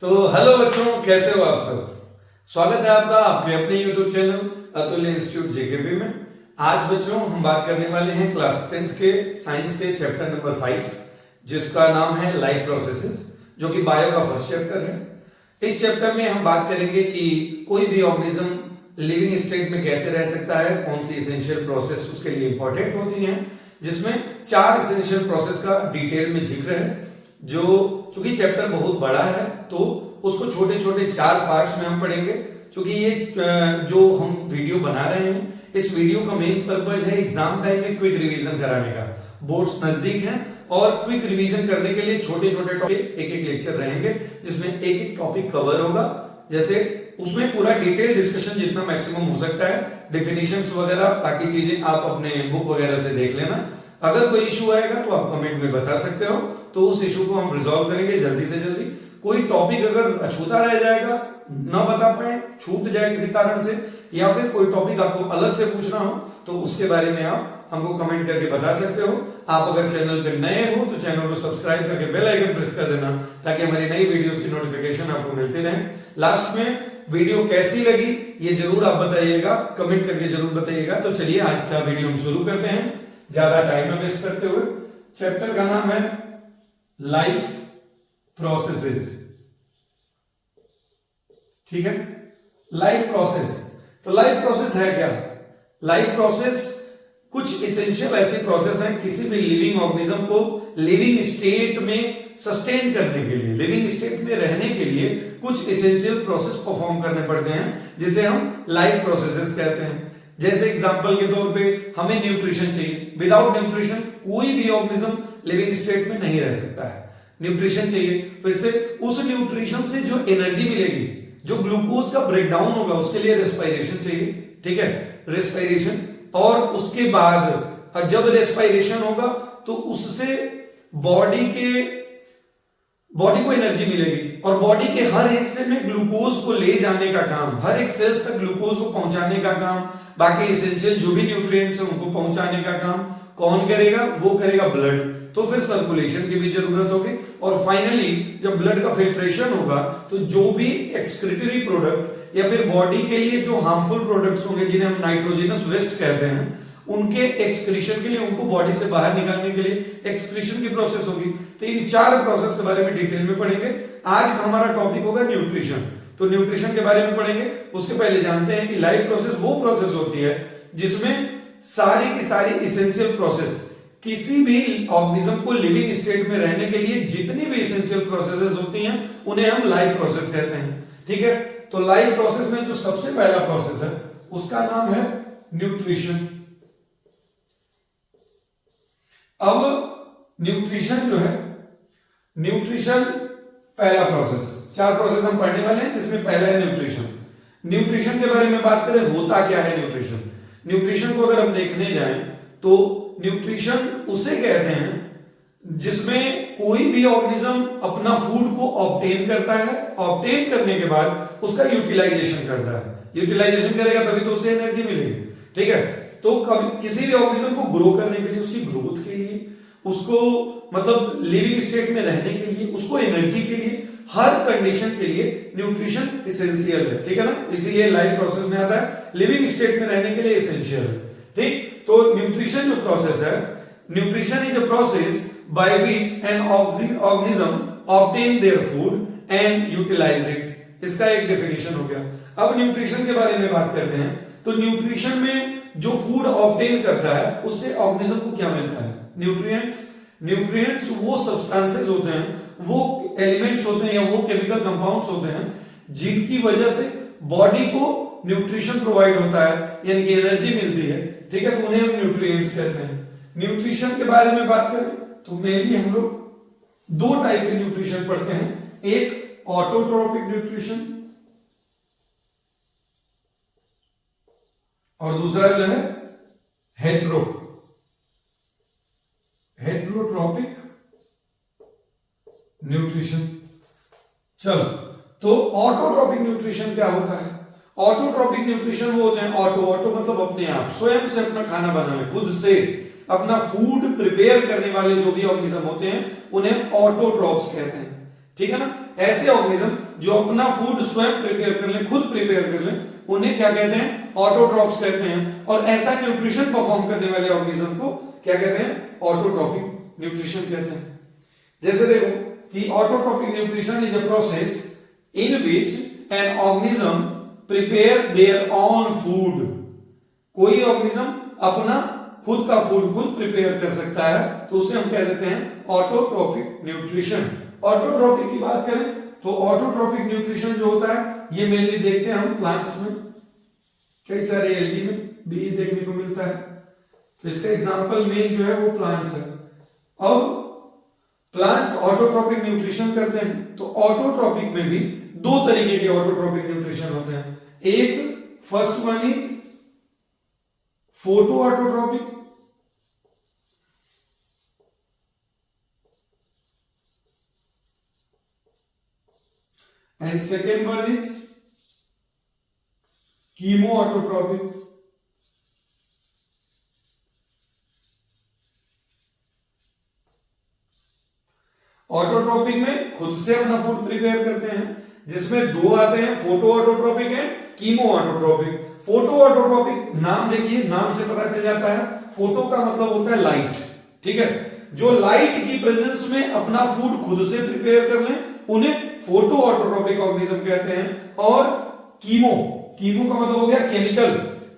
तो हेलो बच्चों, कैसे हो आप सब। स्वागत है आपका आपके अपने YouTube चैनल अतुल्य इंस्टीट्यूट जेकेपी में। आज बच्चों हम बात करने वाले हैं क्लास 10th के साइंस के चैप्टर नंबर 5, जिसका नाम है लाइफ प्रोसेसेस, जो कि बायो का फर्स्ट चैप्टर है। इस चैप्टर में हम बात करेंगे कि कोई भी ऑर्गेनिज्म लिविंग स्टेट में कैसे रह सकता है, कौन सी एसेंशियल प्रोसेस उसके लिए इंपॉर्टेंट होती हैं, जिसमें 4 एसेंशियल प्रोसेस का डिटेल में जिक्र है। जो चूंकि चैप्टर बहुत बड़ा है तो उसको छोटे छोटे 4 पार्ट्स में हम पढ़ेंगे। क्योंकि ये जो हम वीडियो बना रहे हैं, इस वीडियो का मेन पर्पज है एग्जाम टाइम में क्विक रिवीजन कराने का। बोर्ड्स नजदीक हैं और क्विक रिवीजन करने के लिए छोटे छोटे टॉपिक एक एक लेक्चर रहेंगे, जिसमें एक एक टॉपिक कवर होगा। जैसे उसमें पूरा डिटेल डिस्कशन जितना मैक्सिमम हो सकता है, डेफिनेशंस वगैरह बाकी चीजें आप अपने बुक वगैरह से देख लेना। अगर कोई इशू आएगा तो आप कमेंट में बता सकते हो, तो उस इशू को हम रिजॉल्व करेंगे जल्दी से जल्दी। कोई टॉपिक अगर अछूता रह जाएगा, ना बता पाए, छूट जाए किसी कारण से, या फिर कोई टॉपिक आपको अलग से पूछना हो, तो उसके बारे में आप हमको कमेंट करके बता सकते हो। आप अगर चैनल पे नए हो तो चैनल को सब्सक्राइब करके बेल आइकन प्रेस कर देना, ताकि हमारी नई वीडियोस की नोटिफिकेशन आपको मिलती रहे। लास्ट में वीडियो कैसी लगी ये जरूर आप बताइएगा, कमेंट करके जरूर बताइएगा। तो चलिए आज का वीडियो हम शुरू करते हैं, ज्यादा टाइम में वेस्ट करते हुए। चैप्टर का नाम है लाइफ प्रोसेसेस। ठीक है, लाइफ प्रोसेस। तो लाइफ प्रोसेस है क्या? लाइफ प्रोसेस कुछ एसेंशियल ऐसी प्रोसेस है किसी भी लिविंग ऑर्गेनिज्म को लिविंग स्टेट में सस्टेन करने के लिए, लिविंग स्टेट में रहने के लिए कुछ एसेंशियल प्रोसेस परफॉर्म करने पड़ते हैं, जिसे हम लाइफ प्रोसेसेस कहते हैं। जैसे एग्जांपल के तौर पे हमें न्यूट्रिशन चाहिए। विदाउट न्यूट्रिशन कोई भी ऑर्गेनिज्म लिविंग स्टेट में नहीं रह सकता है। न्यूट्रिशन चाहिए, फिर से उस न्यूट्रिशन से जो एनर्जी मिलेगी, जो ग्लूकोज का ब्रेकडाउन होगा, उसके लिए रेस्पिरेशन चाहिए। ठीक है, रेस्पिरेशन। और उसके बाद जब रेस्पिरेशन होगा तो उससे बॉडी को एनर्जी मिलेगी, और बॉडी के हर हिस्से में ग्लूकोज को ले जाने का काम, हर एक सेल्स तक ग्लूकोज को पहुंचाने का काम, बाकी एसेंशियल जो भी न्यूट्रिएंट्स हैं उनको पहुंचाने का काम कौन करेगा? वो करेगा ब्लड। तो फिर सर्कुलेशन की भी जरूरत होगी, और फाइनली जब ब्लड का फिल्ट्रेशन होगा तो जो भी एक्सक्रीटरी प्रोडक्ट या फिर बॉडी के लिए जो हार्मफुल प्रोडक्ट्स होंगे, जिन्हें हम नाइट्रोजनस वेस्ट कहते हैं, उनके एक्सक्रीशन के लिए, उनको बॉडी से बाहर निकालने के लिए एक्सक्रीशन की प्रोसेस होगी। तो इन 4 प्रोसेस के बारे में डिटेल में पढ़ेंगे। आज हमारा टॉपिक होगा न्यूट्रिशन। तो न्यूट्रिशन के बारे में पढ़ेंगे। उसके पहले जानते हैं कि लाइफ प्रोसेस वो प्रोसेस होती है जिसमें सारी की सारी एसेंशियल प्रोसेस, किसी भी ऑर्गेनिज्म को लिविंग स्टेट में रहने के लिए जितनी भी एसेंशियल प्रोसेसेस होती हैं, उन्हें हम लाइफ प्रोसेस कहते हैं। ठीक है, तो लाइफ प्रोसेस में जो सबसे पहला प्रोसेस है उसका नाम है न्यूट्रिशन। अब न्यूट्रिशन जो है, न्यूट्रिशन पहला प्रोसेस, 4 प्रोसेस हम पढ़ने वाले हैं, जिसमें पहला है न्यूट्रिशन। न्यूट्रिशन के बारे में बात करें, होता क्या है न्यूट्रिशन? न्यूट्रिशन को अगर हम देखने जाएं तो न्यूट्रिशन उसे कहते हैं जिसमें कोई भी ऑर्गेनिज्म अपना फूड को ऑब्टेन करता है, ऑब्टेन करने के बाद उसका यूटिलाइजेशन करता है। यूटिलाइजेशन करेगा तभी तो उसे एनर्जी मिलेगी। ठीक है, तो कभी किसी भी ऑर्गेनिज्म को ग्रो करने के लिए, उसकी ग्रोथ के लिए, उसको मतलब लिविंग स्टेट में रहने के लिए, उसको एनर्जी के लिए, हर कंडीशन के लिए न्यूट्रिशन एसेंशियल है। ठीक है ना, इसीलिए लाइफ प्रोसेस में आता है, लिविंग स्टेट में रहने के लिए एसेंशियल है। ठीक, तो न्यूट्रिशन जो प्रोसेस है, nutrition is a process by which an organism obtain their food and utilise it. इसका एक डेफिनेशन हो गया। अब न्यूट्रिशन के बारे में बात करते हैं। तो न्यूट्रिशन में जो फूड ऑब्टेन करता है उससे ऑर्गेनिज्म को क्या मिलता है? न्यूट्रिएंट्स। न्यूट्रिएंट्स वो सब्सटेंसेस होते हैं, वो एलिमेंट्स होते हैं या वो केमिकल कंपाउंड्स होते हैं जिनकी वजह से बॉडी को न्यूट्रिशन प्रोवाइड होता है, यानी कि एनर्जी मिलती है। ठीक है, तो उन्हें हम न्यूट्रिएंट्स कहते हैं। न्यूट्रिशन के बारे में बात करें तो मेनली हम लोग 2 टाइप के न्यूट्रिशन पढ़ते हैं। एक ऑटोट्रोपिक न्यूट्रिशन और दूसरा जो है हेट्रोट्रोपिक न्यूट्रिशन। चलो, तो ऑटोट्रोपिक न्यूट्रिशन क्या होता है? ऑटोट्रोपिक न्यूट्रिशन वो होते हैं, ऑटो मतलब अपने आप, स्वयं से अपना खाना बनाने, खुद से अपना फूड प्रिपेयर करने वाले जो भी ऑर्गेनिज्म होते हैं उन्हें ऑटोट्रॉप्स कहते हैं। ठीक है ना, ऐसे ऑर्गेनिज्म जो अपना फूड स्वयं प्रिपेयर कर लें, खुद प्रिपेयर कर लें, उन्हें क्या कहते हैं? ऑटोट्रॉफ्स कहते हैं। और ऐसा न्यूट्रिशन परफॉर्म करने वाले ऑर्गेनिज्म को क्या कहते हैं? ऑटोट्रॉपिक न्यूट्रिशन कहते हैं। जैसे देखो कि autotrophic nutrition is a process in which an organism prepare their own food. कोई ऑर्गेनिज्म अपना खुद का फूड खुद प्रिपेयर कर सकता है, तो उसे हम कह देते हैं ऑटोट्रॉपिक न्यूट्रिशन। ऑटोट्रॉपिक की बात करें तो ऑटोट्रॉपिक न्यूट्रिशन जो होता है ये मेनली देखते हैं हम प्लांट्स में, कई सारे एल्गी में भी देखने को मिलता है। तो इसका एग्जांपल मेन जो है वो प्लांट्स है। अब प्लांट्स ऑटोट्रॉपिक न्यूट्रिशन करते हैं, तो ऑटोट्रॉपिक में भी दो तरीके के ऑटोट्रॉपिक न्यूट्रिशन होते हैं। एक first one is photo autotrophic, and second one is chemoautotropic। Autotrophic में खुद से अपना फूड प्रिपेयर करते हैं, जिसमें दो आते हैं, फोटो ऑटोट्रोपिक है, कीमो ऑटोट्रोपिक। फोटो ऑटोट्रोपिक नाम देखिए, नाम से पता चल जाता है, फोटो का मतलब होता है लाइट, ठीक है। जो लाइट की प्रेजेंस में अपना फूड खुद से प्रिपेयर कर लें उन्हें फोटो ऑटोट्रोपिक ऑर्गेनिज्म कहते हैं। और कीमो, कीमो का मतलब हो गया केमिकल,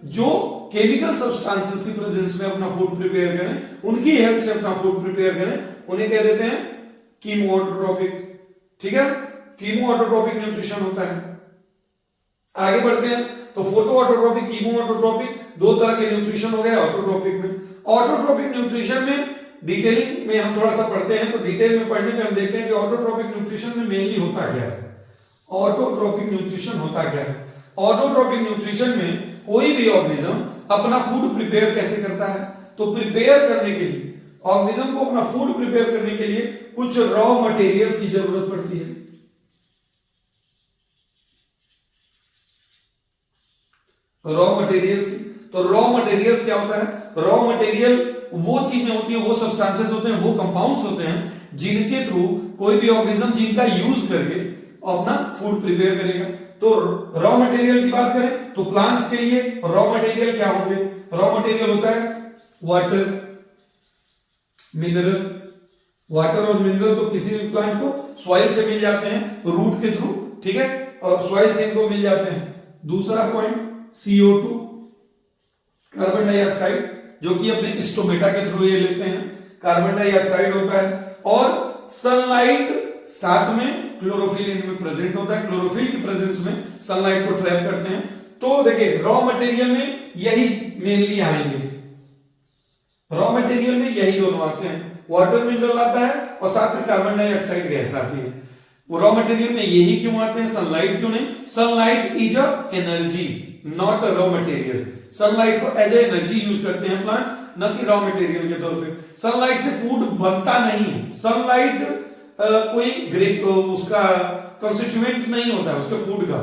जो केमिकल सब्सटेंसेस की प्रेजेंस में अपना फूड प्रिपेयर करें, उनकी हेल्प से अपना फूड प्रिपेयर करें, उन्हें कह देते हैं कीमो ऑटोट्रोपिक, ठीक है। कीमो ऑटोट्रोपिक न्यूट्रिशन होता है। आगे बढ़ते हैं तो फोटो ऑटोट्रोपिक, कीमो ऑटोट्रोपिक, दो तरह के न्यूट्रिशन हो गए ऑटोट्रोपिक में। ऑटोट्रोपिक न्यूट्रिशन में डिटेलिंग में हम थोड़ा सा पढ़ते हैं, तो डिटेल में पढ़ने पे हम देखते हैं कि ऑटोट्रोपिक न्यूट्रिशन में मेनली होता क्या है। ऑटोट्रोपिक न्यूट्रिशन होता क्या है? ऑटोट्रोपिक न्यूट्रिशन में कोई भी ऑर्गेनिज्म अपना फूड प्रिपेयर कैसे करता है? तो प्रिपेयर करने के लिए, ऑर्गेनिज्म को अपना फूड प्रिपेयर करने के लिए कुछ रॉ मटेरियल्स की जरूरत पड़ती है। रॉ मटेरियल्स की, तो रॉ मटेरियल्स क्या होता है? रॉ मटेरियल वो चीजें होती हैं, वो सब्सटेंसेस होते हैं, वो कंपाउंड्स होते हैं जिनके थ्रू कोई भी ऑर्गेनिज्म जिनका यूज करके अपना फूड प्रिपेयर करेगा। तो रॉ मटेरियल की बात करें तो प्लांट्स के लिए रॉ मटेरियल क्या होंगे? रॉ मटेरियल होता है वाटर, मिनरल। वाटर और मिनरल तो किसी भी प्लांट को सॉइल से मिल जाते हैं रूट के थ्रू, ठीक है, और सॉइल से इनको मिल जाते हैं। दूसरा पॉइंट CO2, कार्बन डाइऑक्साइड, जो कि अपने स्टोमेटा के थ्रू ये लेते हैं, कार्बन डाइऑक्साइड होता है। और सनलाइट, साथ में क्लोरोफिल इनमें प्रेजेंट होता है, क्लोरोफिल की प्रेजेंस में सनलाइट को ट्रैप करते हैं। तो देखिए रॉ मटेरियल में यही मेनली आएंगे, रॉ मटेरियल में यही दोनों आते हैं, वाटर मिनरल आता है और साथ में कार्बन डाइऑक्साइड गैस आती है। वो रॉ मटेरियल में यही क्यों आते हैं, सनलाइट क्यों नहीं? Sunlight is a energy, not a raw material. Sunlight को एज ए एनर्जी यूज करते हैं प्लांट्स, न कि रॉ मटेरियल के तौर पे। सनलाइट से फूड बनता नहीं है, सनलाइट कोई ग्रेट उसका कंस्टिट्यूएंट नहीं होता है उसके फूड का।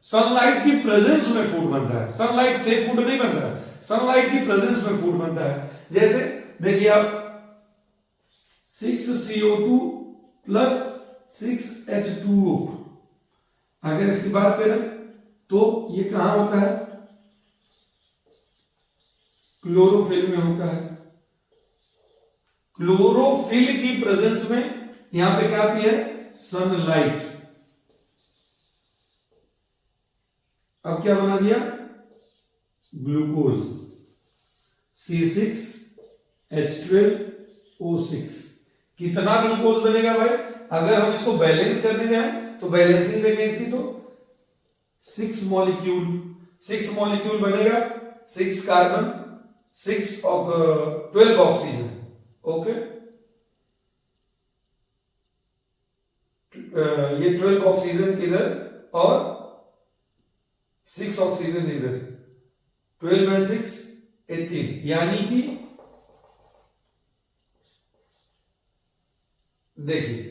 सनलाइट की प्रेजेंस में फूड बनता है, सनलाइट से फूड नहीं बनता है, सनलाइट की प्रेजेंस में फूड बनता है। जैसे देखिए आप 6CO2 प्लस 6H2O, अगर इसकी बात करें तो ये कहां होता है? क्लोरोफिल में होता है। क्लोरोफिल की प्रेजेंस में यहां पे क्या आती है? सनलाइट। अब क्या बना दिया? Glucose, C6H12O6। कितना ग्लूकोज बनेगा भाई? अगर हम इसको बैलेंस करने जाए तो बैलेंसिंग देखें इसकी तो 6 मॉलिक्यूल, 6 मॉलिक्यूल बनेगा, 6 कार्बन, 12 ऑक्सीजन, ओके। ये 12 ऑक्सीजन इधर और 6 ऑक्सीजन इधर, 12 and 6 18, यानी कि देखिए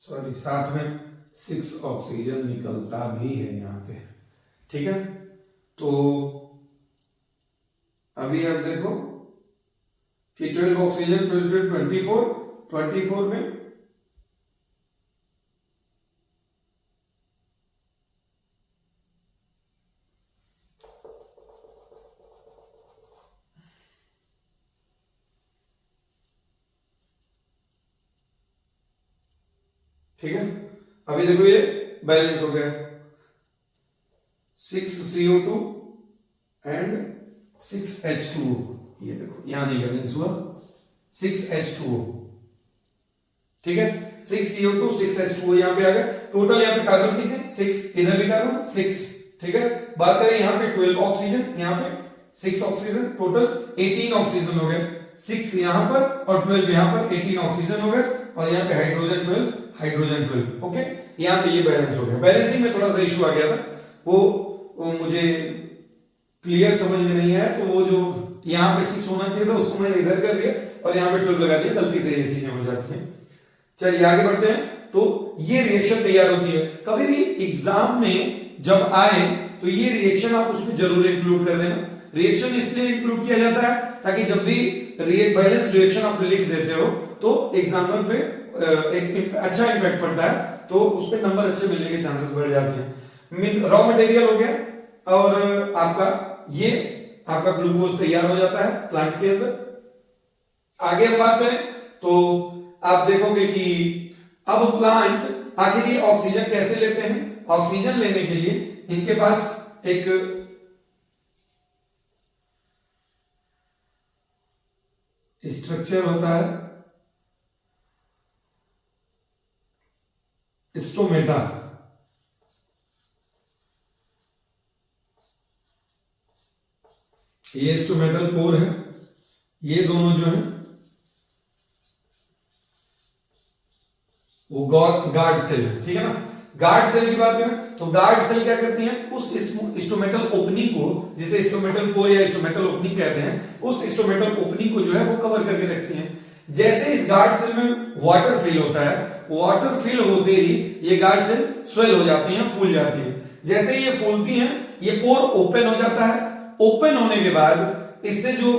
सॉरी, साथ में 6 ऑक्सीजन निकलता भी है यहाँ पे, ठीक है। तो अभी आप देखो कि 12 ऑक्सीजन 12 24 में ठीक है। अभी देखो ये बैलेंस हो गया, 6 CO2 एंड 6 H2O। ये देखो यहां नहीं बैलेंस हुआ, 6 H2O, ठीक है। 6 CO2 6 H2O यहां पे आ गया। टोटल यहां पे कार्बन कितने, 6, इधर भी कार्बन 6, ठीक है। बात करें यहां पे 12 ऑक्सीजन, यहां पे 6 ऑक्सीजन, टोटल 18 ऑक्सीजन हो गए। 6 यहां पर और 12 यहां पर, 18 ऑक्सीजन हो गए। और यहाँ पे हाइड्रोजन 12, ओके। यहाँ पे ये बैलेंस हो गया। बैलेंसिंग में थोड़ा सा इशू आ गया था, वो मुझे क्लियर समझ में नहीं आया, तो वो जो यहाँ पे 6 होना चाहिए था उसको मैंने इधर कर दिया और यहाँ पे 12 लगा दिया, गलती से ये चीजें हो जाती हैं। चलिए आगे बढ़ते हैं। तो ये रिएक्शन तैयार होती है। कभी भी एग्जाम में जब आए तो ये रिएक्शन आप उसमें जरूर इंक्लूड कर देना। रिएक्शन इसलिए इंक्लूड किया जाता है ताकि जब भी बैलेंस रिएक्शन आप लिख देते हो तो एग्जाम्पल पे एक अच्छा इंपैक्ट पड़ता है, तो उस पे नंबर अच्छे मिलने के चांसेस बढ़ जाते हैं। रॉ मटेरियल हो गया और आपका ग्लूकोज तैयार हो जाता है प्लांट के अंदर। आगे हम बात करें तो आप देखोगे कि अब प्लांट आखिर ये ऑक्सीजन कैसे लेते हैं। ऑक्सीजन लेने के लिए इनके पास एक स्ट्रक्चर होता है, स्टोमेटा। ये स्टोमेटल पोर है, ये दोनों जो है वो गार्ड सेल है, ठीक है ना। गार्ड सेल की बात करें तो गार्ड सेल क्या करती हैं, उस स्टोमेटल ओपनिंग को, जिसे स्टोमेटल पोर या स्टोमेटल ओपनिंग कहते हैं, उस स्टोमेटल ओपनिंग को जो है वो कवर करके रखती हैं। जैसे इस गार्ड सेल में वाटर फिल होता है, वाटर फिल होते ही ये गार्ड सेल स्वेल हो जाती हैं, फूल जाती है। जैसे ये फूलती हैं ये पोर ओपन हो जाता है। ओपन होने के बाद इससे जो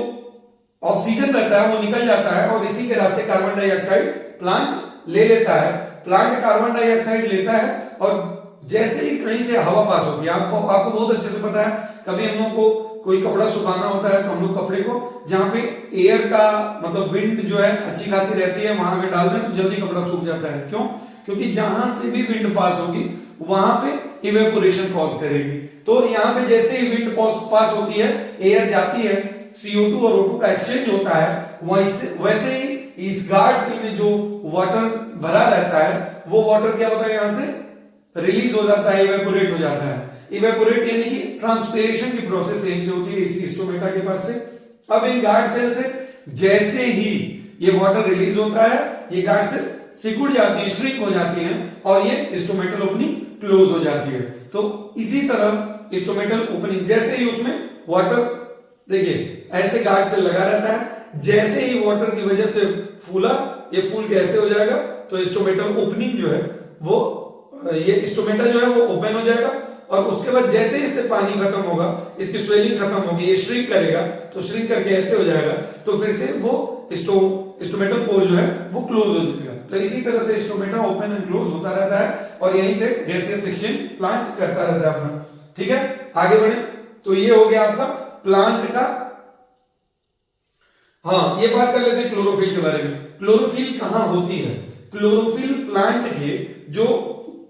ऑक्सीजन रहता है वो निकल जाता है और इसी के रास्ते कार्बन डाइऑक्साइड प्लांट ले लेता है। प्लांट कार्बन डाइऑक्साइड लेता है और जैसे ही कहीं से हवा पास होती है, आपको बहुत अच्छे से पता है, कभी हम लोग को कोई कपड़ा सुखाना होता है तो हम लोग कपड़े को जहां पे एयर का मतलब विंड जो है अच्छी खासी रहती है वहां अगर डाल दें तो जल्दी कपड़ा सूख जाता है। क्यों? क्योंकि जहां से भी विंड पास होगी वहां पे इवेपोरेशन कॉज करेगी। तो यहाँ पे जैसे ही विंड पास होती है, एयर जाती है, CO2 और O2 का एक्सचेंज होता है, वैसे ही इस गार्ड सेल में जो वाटर भरा रहता है वो वाटर क्या होता है, यहां से रिलीज हो जाता है, इवेपोरेट हो जाता है। इवेपोरेट यानी कि ट्रांसपिरेशन की प्रोसेस यहीं से होती है, इस स्टोमेटा के पास से। अब इन गार्ड सेल से जैसे ही ये वाटर रिलीज होता है, ये गार्ड सेल सिकुड़ जाती है, श्रिंक हो जाती है और ये स्टोमेटल ओपनिंग क्लोज हो जाती है। तो इसी तरह स्टोमेटल ओपनिंग, जैसे ही उसमें वाटर, देखिए ऐसे गार्ड सेल लगा रहता है, जैसे ही वाटर की वजह से फूला, ये फूल कैसे हो जाएगा, तो स्टोमेटल ओपनिंग जो है वो, ये स्टोमेटा जो है वो ओपन हो जाएगा और उसके बाद जैसे इससे पानी खत्म होगा, इसकी स्वेलिंग खत्म होगी, ये श्रिंक करेगा, तो श्रिंक करके ऐसे हो जाएगा, तो फिर से वो स्टोमेटल पोर जो है वो क्लोज हो जाएगा। तो इसी तरह से स्टोमेटा ओपन एंड क्लोज होता रहता है और यहीं से गैसियस सेक्शन प्लांट करता रहता है अपना, ठीक है। आगे बढ़े तो ये हो गया आपका प्लांट का। हाँ, ये बात कर लेते हैं क्लोरोफिल के बारे में। क्लोरोफिल कहां होती है? क्लोरोफिल प्लांट के जो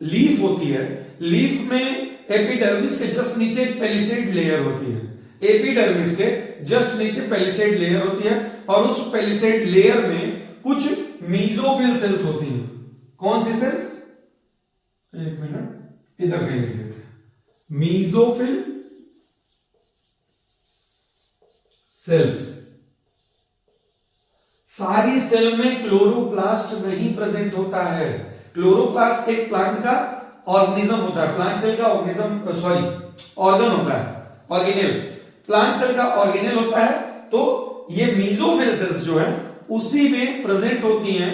लीफ होती है, लीफ में एपिडर्मिस के जस्ट नीचे एक पेलिसेड लेयर होती है। एपिडर्मिस के जस्ट नीचे पेलिसेड लेयर होती है और उस पेलिसेड लेयर में कुछ मीजोफिल सेल्स होती हैं। कौन सी सेल्स? एक मिनट, इधर कहीं लिख देते हैं, मीजोफिल सेल्स। सारी सेल में क्लोरोप्लास्ट नहीं प्रेजेंट होता है। क्लोरोप्लास्ट एक प्लांट का ऑर्गेनिज्म होता है, प्लांट सेल का ऑर्गन होता है, ऑर्गेनेल। प्लांट सेल का ऑर्गेनेल होता है। तो ये मीजोफिल सेल्स जो है उसी में प्रेजेंट होती हैं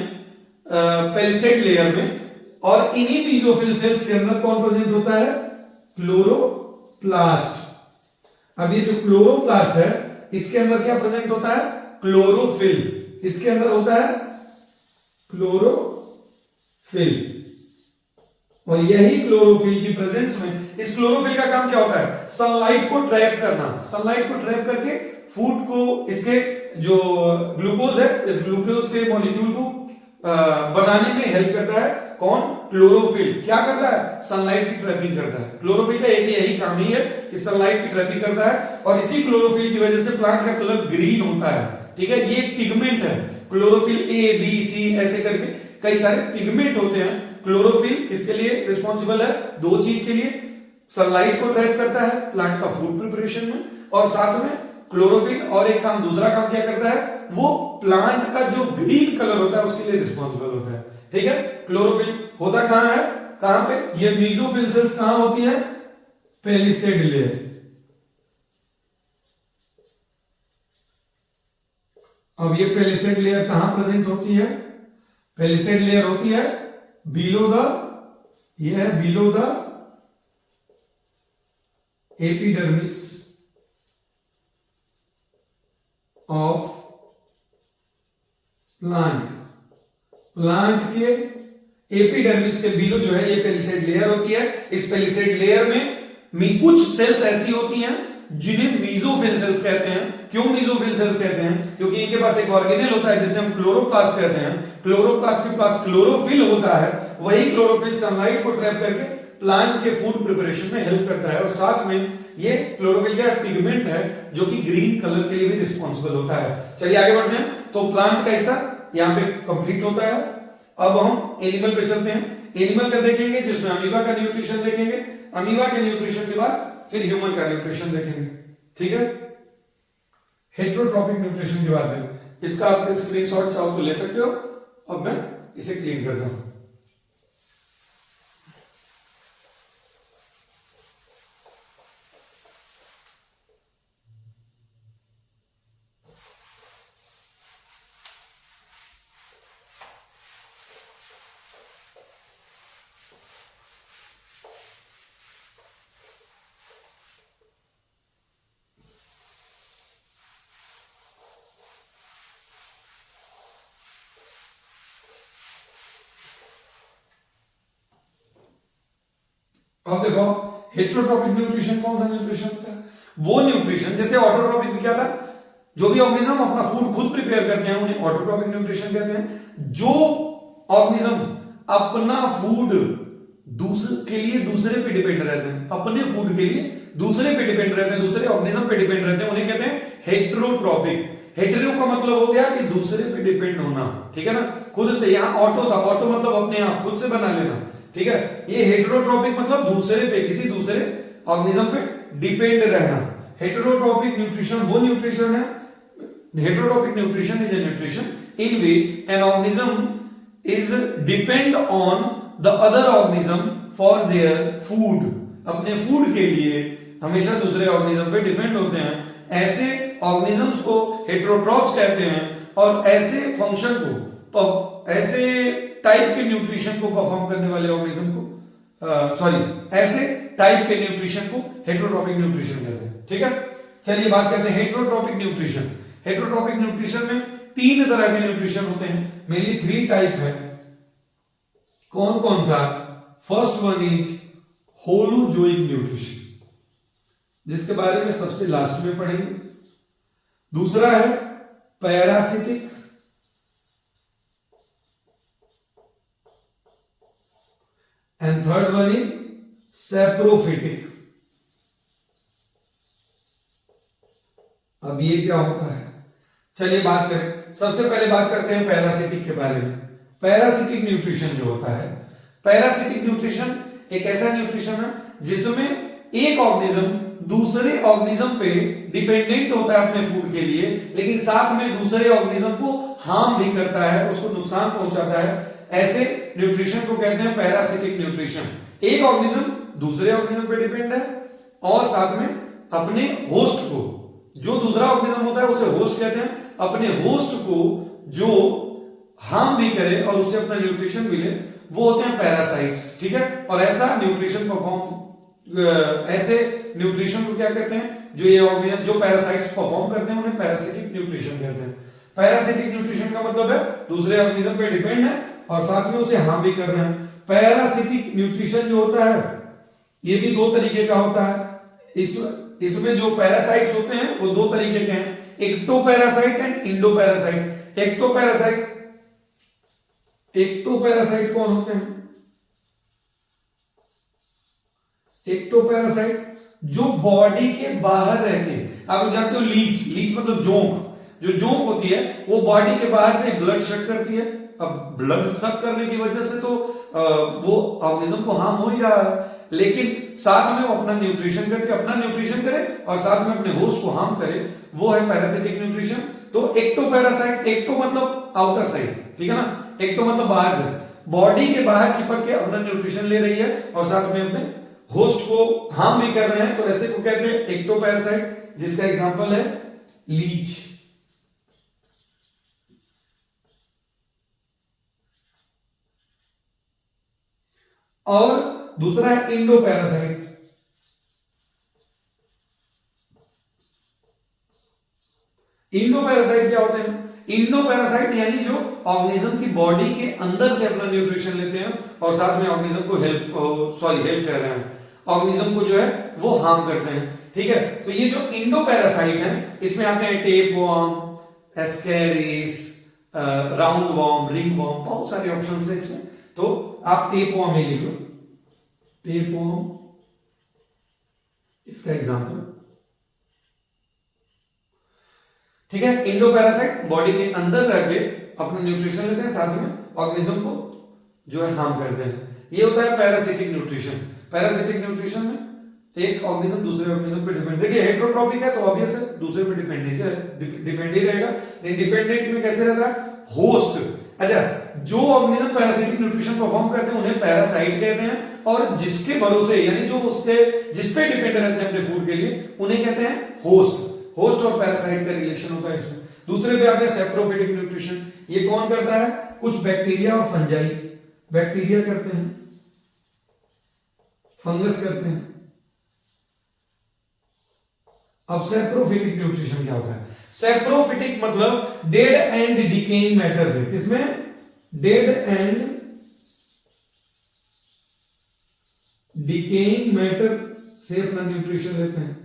पेलिसेड लेयर में, और इन्हीं मीजोफिल सेल्स के अंदर कौन प्रेजेंट होता है? क्लोरोप्लास्ट। अब ये जो क्लोरोप्लास्ट है इसके अंदर क्या प्रेजेंट होता है? क्लोरोफिल। इसके अंदर होता है क्लोरोफिल। और यही क्लोरोफिल की प्रेजेंस में, इस क्लोरोफिल का काम क्या होता है? सनलाइट को ट्रैप करना। सनलाइट को ट्रैप करके फूड को, इसके जो ग्लूकोज है, इस ग्लूकोज के मॉलिक्यूल को बनाने में हेल्प करता है। कौन? क्लोरोफिल। क्या करता है? सनलाइट की ट्रैपिंग करता है। क्लोरोफिल का एक यही काम ही है कि सनलाइट की ट्रैपिंग करता है, और इसी क्लोरोफिल की वजह से प्लांट का कलर ग्रीन होता है। ठीक है, ये एक पिगमेंट है। क्लोरोफिल ए बी सी ऐसे करके कई सारे पिगमेंट होते हैं। क्लोरोफिल किसके लिए रिस्पॉन्सिबल है? दो चीज के लिए, सनलाइट को ट्रैप करता है प्लांट का फूड प्रिपरेशन में, और साथ में क्लोरोफिल और एक काम, दूसरा काम क्या करता है? वो प्लांट का जो ग्रीन कलर होता है उसके लिए रिस्पॉन्सिबल होता है। ठीक है, क्लोरोफिल होता कहां है? कहां पे? ये मीजोफिल सेल्स कहां होती है? Palisade layer. अब ये पेलिसेड लेयर कहां प्रेजेंट होती है? पेलिसेड लेयर होती है बिलो द, ये है below the epidermis of plant. Plant के एपिडर्मिस के बिलो जो है ये पेलिसेड लेयर होती है। इस पेलिसेड लेयर में कुछ सेल्स ऐसी होती हैं जिन्हें मीजोफिल सेल्स कहते हैं। क्यों मीजोफिल सेल्स कहते हैं? क्योंकि इनके पास एक ऑर्गेनेल होता है जिसे हम क्लोरोप्लास्ट कहते हैं। क्लोरोप्लास्ट के पास क्लोरोफिल होता है, वही क्लोरोफिल सनलाइट को ट्रैप करके प्लांट के फूड प्रिपरेशन में हेल्प करता है, और साथ में ये क्लोरोफिल का पिगमेंट है जो कि ग्रीन कलर के लिए भी रिस्पॉन्सिबल होता है। चलिए आगे बढ़ते हैं। तो प्लांट का हिस्सा यहां पे कंप्लीट होता है। अब हम एनिमल पे चलते हैं। एनिमल का देखेंगे जिसमें अमीबा का न्यूट्रिशन देखेंगे। अमीबा के न्यूट्रिशन के बाद फिर ह्यूमन का न्यूट्रिशन देखेंगे। ठीक है, हेट्रोट्रॉपिक न्यूट्रिशन के बाद है। इसका आप स्क्रीनशॉट चाहो तो ले सकते हो। अब मैं इसे क्लीन करता हूं। अब देखो, हेट्रोट्रॉपिक न्यूट्रिशन कौन सा न्यूट्रिशन होता है? वो न्यूट्रिशन, जैसे ऑटोट्रॉपिक में क्या था, जो भी ऑर्गेनिज्म अपना फूड खुद प्रिपेयर करते हैं उन्हें ऑटोट्रॉपिक न्यूट्रिशन कहते हैं। जो ऑर्गेनिज्म अपना फूड दूसरे के लिए दूसरे पे डिपेंड रहते हैं, अपने फूड के लिए दूसरे पे डिपेंड रहते हैं, दूसरे ऑर्गेनिज्म पे डिपेंड रहते हैं, उन्हें कहते हैं हेट्रोट्रॉपिक। हेटेरो का मतलब हो गया कि दूसरे पे डिपेंड होना। ठीक है ना, खुद से, यहां ऑटो था, ऑटो मतलब अपने आप खुद से बना लेना। ठीक है, ये हेटेरोट्रॉपिक मतलब दूसरे पे, किसी दूसरे ऑर्गेनिज्म पे डिपेंड रहना। हेटेरोट्रॉपिक न्यूट्रिशन वो न्यूट्रिशन है, heterotrophic nutrition is a nutrition in which an organism is depend on the other organism for their food. अपने फूड के लिए हमेशा दूसरे ऑर्गेनिज्म पे डिपेंड होते हैं। ऐसे ऑर्गेनिजम्स को हेटेरोट्रॉप्स कहते हैं, और ऐसे फंक्शन को, ऐसे टाइप के न्यूट्रिशन को परफॉर्म करने वाले ऑर्गेनिज्म को, ऐसे टाइप के न्यूट्रिशन को हेटेरोट्रॉपिक न्यूट्रिशन कहते हैं। ठीक है, चलिए बात करते हैं हेटेरोट्रॉपिक न्यूट्रिशन। हेटेरोट्रॉपिक न्यूट्रिशन में तीन तरह के न्यूट्रिशन होते हैं, मेनली 3 टाइप है। कौन कौन सा? First one is holozoic nutrition, जिसके बारे में सबसे लास्ट में पढ़ेंगे। दूसरा है parasitic, and third one is saprophytic. अब ये क्या होता है, चलिए बात करें। सबसे पहले बात करते हैं पैरासिटिक के बारे में। पैरासिटिक न्यूट्रिशन जो होता है, पैरासिटिक न्यूट्रिशन एक ऐसा न्यूट्रिशन है जिसमें एक ऑर्गेनिज्म दूसरे ऑर्गेनिज्म पे डिपेंडेंट होता है अपने फूड के लिए, लेकिन साथ में दूसरे ऑर्गेनिज्म को हार्म भी करता है, उसको नुकसान पहुंचाता है। ऐसे न्यूट्रिशन को कहते हैं पैरासिटिक न्यूट्रिशन। एक ऑर्गेनिज्म दूसरे ऑर्गेनिज्म पे डिपेंड है, और साथ में अपने होस्ट को, जो दूसरा ऑर्गेनिज्म होता है उसे होस्ट कहते हैं, अपने होस्ट को जो हार्म भी करे और उससे अपना न्यूट्रिशन भी ले, वो होते हैं पैरासाइट्स, ठीक है। और ऐसा न्यूट्रिशन परफॉर्म, ऐसे न्यूट्रिशन को क्या कहते हैं, जो ये ऑर्गेनिज्म जो पैरासाइट्स परफॉर्म करते हैं उन्हें पैरासिटिक न्यूट्रिशन कहते हैं। पैरासिटिक न्यूट्रिशन का मतलब है दूसरे ऑर्गेनिज्म पे डिपेंड है और साथ में उसे हार्म भी कर रहे हैं। पैरासिटिक न्यूट्रिशन जो होता है ये भी दो तरीके का होता है। इसमें जो पैरासाइट्स होते हैं वो दो तरीके के हैं, एक्टोपैरासाइट एंड इंडोपैरासाइट। एक्टोपैरासाइट कौन होते हैं? एक्टोपैरासाइट जो बॉडी के बाहर रहते हैं। आप जानते हो लीच मतलब जोंक, जो जोंक होती है वो बॉडी के बाहर से ब्लड सक करती है। अब ब्लड सक करने की वजह से तो वो ऑर्गेनिज्म को हार्म हो ही रहा है, लेकिन साथ में वो अपना न्यूट्रिशन करके अपना न्यूट्रिशन करे और साथ में अपने होस्ट को हार्म करे, वो है पैरासिटिक न्यूट्रिशन। तो एक्टोपैरासाइट, एक्टो मतलब आउटर साइड, ठीक है ना, एक्टो मतलब बाहर से, बॉडी के बाहर चिपक के अपना न्यूट्रिशन ले रही है और साथ में अपने होस्ट को हार्म भी कर रहे हैं, तो ऐसे को कहते हैं एक्टोपैरासाइट, जिसका एग्जांपल है लीच। और दूसरा है इंडोपैरासाइट। इंडोपैरासाइट क्या होते हैं? इंडोपैरासाइट यानी जो ऑर्गेनिज्म की बॉडी के अंदर से अपना न्यूट्रिशन लेते हैं और साथ में ऑर्गेनिज्म को हेल्प कर रहे हैं, ऑर्गेनिज्म को जो है वो हार्म करते हैं, ठीक है। तो ये जो इंडोपैरासाइट है इसमें आते हैं tapeworm, Ascaris, round worm, ring worm, बहुत सारे ऑप्शंस हैं इसमें। तो आप टेपवर्म ही लिख लो, टेपवर्म इसका एग्जांपल, ठीक है। इंडोपैरासाइट बॉडी के अंदर रह के अपना न्यूट्रिशन लेते हैं, साथ में ऑर्गेनिज्म को जो है हार्म करते हैं। ये होता है पैरासिटिक न्यूट्रिशन। पैरासिटिक न्यूट्रिशन में एक ऑर्गेनिज्म दूसरे ऑर्गेनिज्म पे डिपेंड, देखिए हेटेरोट्रॉपिक है तो ऑब्वियस है दूसरे पे डिपेंड ही रहेगा। इंडिपेंडेंट में कैसे रहता है? होस्ट। अच्छा, जो ऑर्गेनिज्म पैरासिटिक न्यूट्रिशन परफॉर्म करते हैं उन्हें पैरासाइट कहते हैं, और जिसके भरोसे यानी जो उसके जिस पे डिपेंड रहते हैं अपने फूड के लिए उन्हें कहते हैं होस्ट। होस्ट और पैरासाइट का रिलेशन होता है इसमें। दूसरे पे आते हैं सेप्रोफिटिक न्यूट्रिशन। ये कौन करता है? कुछ बैक्टीरिया और फंजाई। बैक्टीरिया करते हैं, फंगस करते हैं। अब सेप्रोफिटिक न्यूट्रिशन क्या होता है? सेप्रोफिटिक मतलब डेड एंड डिकेइंग मैटर पे, किसमें? डेड एंड डिकेइंग मैटर से अपना न्यूट्रिशन लेते हैं।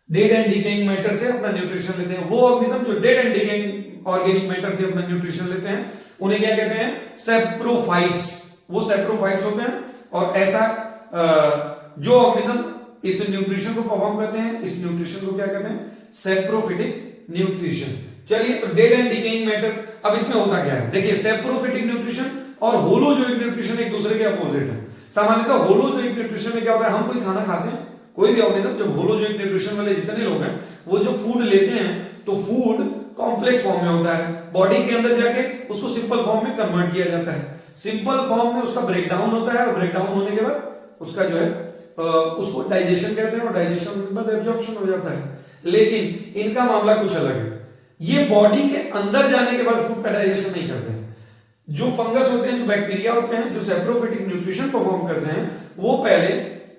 डेड एंड डिकेइंग मैटर से अपना न्यूट्रिशन लेते हैं। वो ऑर्गेनिज्म जो dead and decaying organic matter से अपना न्यूट्रिशन लेते हैं उन्हें क्या कहते हैं? सेप्रोफाइट्स। वो सेप्रोफाइट्स होते हैं। और ऐसा जो ऑर्गेनिज्म इस न्यूट्रिशन को परफॉर्म करते हैं, इस न्यूट्रिशन को क्या कहते हैं? Saprophytic nutrition. चलिए, तो डेड एंड डिकेइंग मैटर, अब इसमें होता क्या है? देखिए, सेप्रोफिटिक न्यूट्रिशन और होलोजोइक न्यूट्रिशन एक दूसरे के अपोजिट है। सामान्यतः होलोजोइक न्यूट्रिशन में क्या होता है? हम कोई खाना खाते हैं, कोई भी ऑर्गेनिज्म, जब होलोजोइक न्यूट्रिशन वाले जितने लोग हैं वो जो फूड लेते हैं तो फूड कॉम्प्लेक्स फॉर्म में होता है, बॉडी के अंदर जाके उसको सिंपल फॉर्म में कन्वर्ट किया जाता है। सिंपल फॉर्म में उसका ब्रेकडाउन होता है और ब्रेकडाउन होने के बाद उसका जो है उसको डाइजेशन कहते हैं और डाइजेशन होने के बाद एब्जॉर्प्शन हो जाता है। लेकिन इनका मामला कुछ अलग है, ये बॉडी के अंदर जाने के बाद फूड का डाइजेशन नहीं करते हैं। जो फंगस होते हैं, जो बैक्टीरिया होते हैं, जो सेप्रोफिटिक न्यूट्रिशन परफॉर्म करते हैं, वो पहले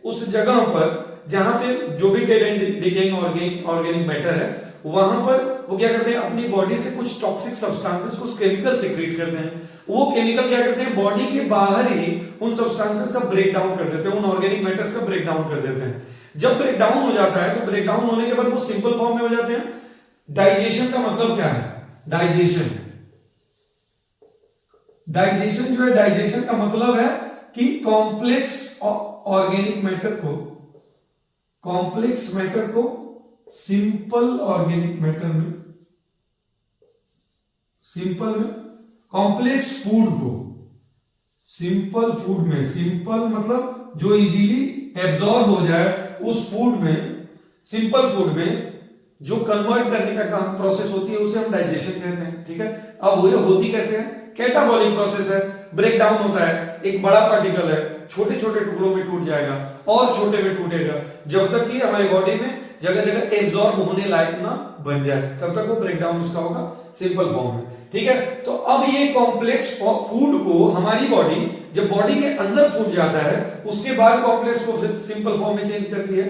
उस जगह पर जहां पे जो भी dead and decaying organic matter है वहां पर वो क्या करते हैं? अपनी बॉडी से कुछ टॉक्सिक सब्सटेंसेस, कुछ केमिकल सीक्रेट करते हैं। वो केमिकल क्या करते हैं? बॉडी के बाहर ही उन सब्सटेंसेस का ब्रेकडाउन कर देते हैं, उन ऑर्गेनिक मैटर्स का ब्रेकडाउन कर देते हैं। जब ब्रेकडाउन हो जाता है तो ब्रेकडाउन होने के बाद वो सिंपल फॉर्म में हो जाते हैं। डाइजेशन का मतलब क्या है? डाइजेशन जो है, डाइजेशन का मतलब है कि कॉम्प्लेक्स ऑर्गेनिक मैटर को, कॉम्प्लेक्स मैटर को सिंपल ऑर्गेनिक मैटर में, सिंपल में, कॉम्प्लेक्स फूड को सिंपल फूड में, सिंपल मतलब जो इजीली एब्जॉर्ब हो जाए उस फूड में, सिंपल फूड में जो कन्वर्ट करने का काम प्रोसेस होती है उसे हम डाइजेशन कहते हैं, ठीक है। अब वो होती कैसे है? कैटाबॉलिक प्रोसेस है, ब्रेकडाउन होता है। एक बड़ा पार्टिकल है, छोटे छोटे टुकड़ों में टूट जाएगा और छोटे में टूटेगा, जब तक कि हमारी बॉडी में जगह जगह एब्जॉर्ब होने लायक ना बन जाए, तब तक वो ब्रेकडाउन उसका होगा सिंपल फॉर्म में। ठीक है। तो अब ये कॉम्प्लेक्स फूड को हमारी बॉडी जब बॉडी के अंदर फूड जाता है उसके बाद कॉम्प्लेक्स को सिंपल फॉर्म में चेंज करती है।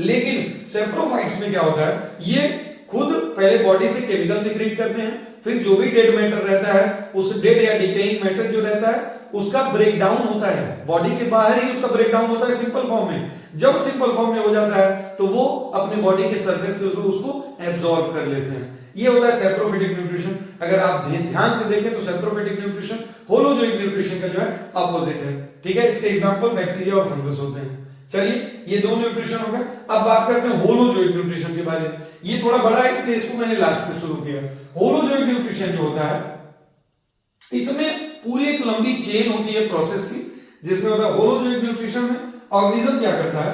लेकिन सेप्रोफाइट्स में क्या होता है, ये खुद पहले बॉडी से केमिकल सीक्रेट करते हैं, फिर जो भी डेड मैटर रहता है उस डेड या डिकेइंग मैटर जो रहता है उसका ब्रेकडाउन होता है, बॉडी के बाहर ही उसका ब्रेकडाउन होता है सिंपल फॉर्म में। जब सिंपल फॉर्म में हो जाता है तो वो अपने बॉडी के सरफेस के ऊपर उसको एब्जॉर्ब कर लेते हैं। ये होता है सेप्रोफिटिक न्यूट्रिशन। अगर आप ध्यान से देखें तो सेप्रोफिटिक न्यूट्रिशन होलोजोइक न्यूट्रिशन का जो है अपोजिट है, ठीक है। इसके एग्जांपल बैक्टीरिया और फंगस होते हैं। चलिए ये दो न्यूट्रिशन हो गए। अब बात करते हैं होलोजोइक न्यूट्रिशन के बारे में। ये थोड़ा बड़ा है इसलिए इसको मैंने लास्ट में शुरू किया। होलोजोइक न्यूट्रिशन जो होता है इसमें पूरी एक लंबी चेन होती है प्रोसेस की, जिसमें होता है होलोजोइक न्यूट्रिशन में ऑर्गेनिज्म क्या करता है,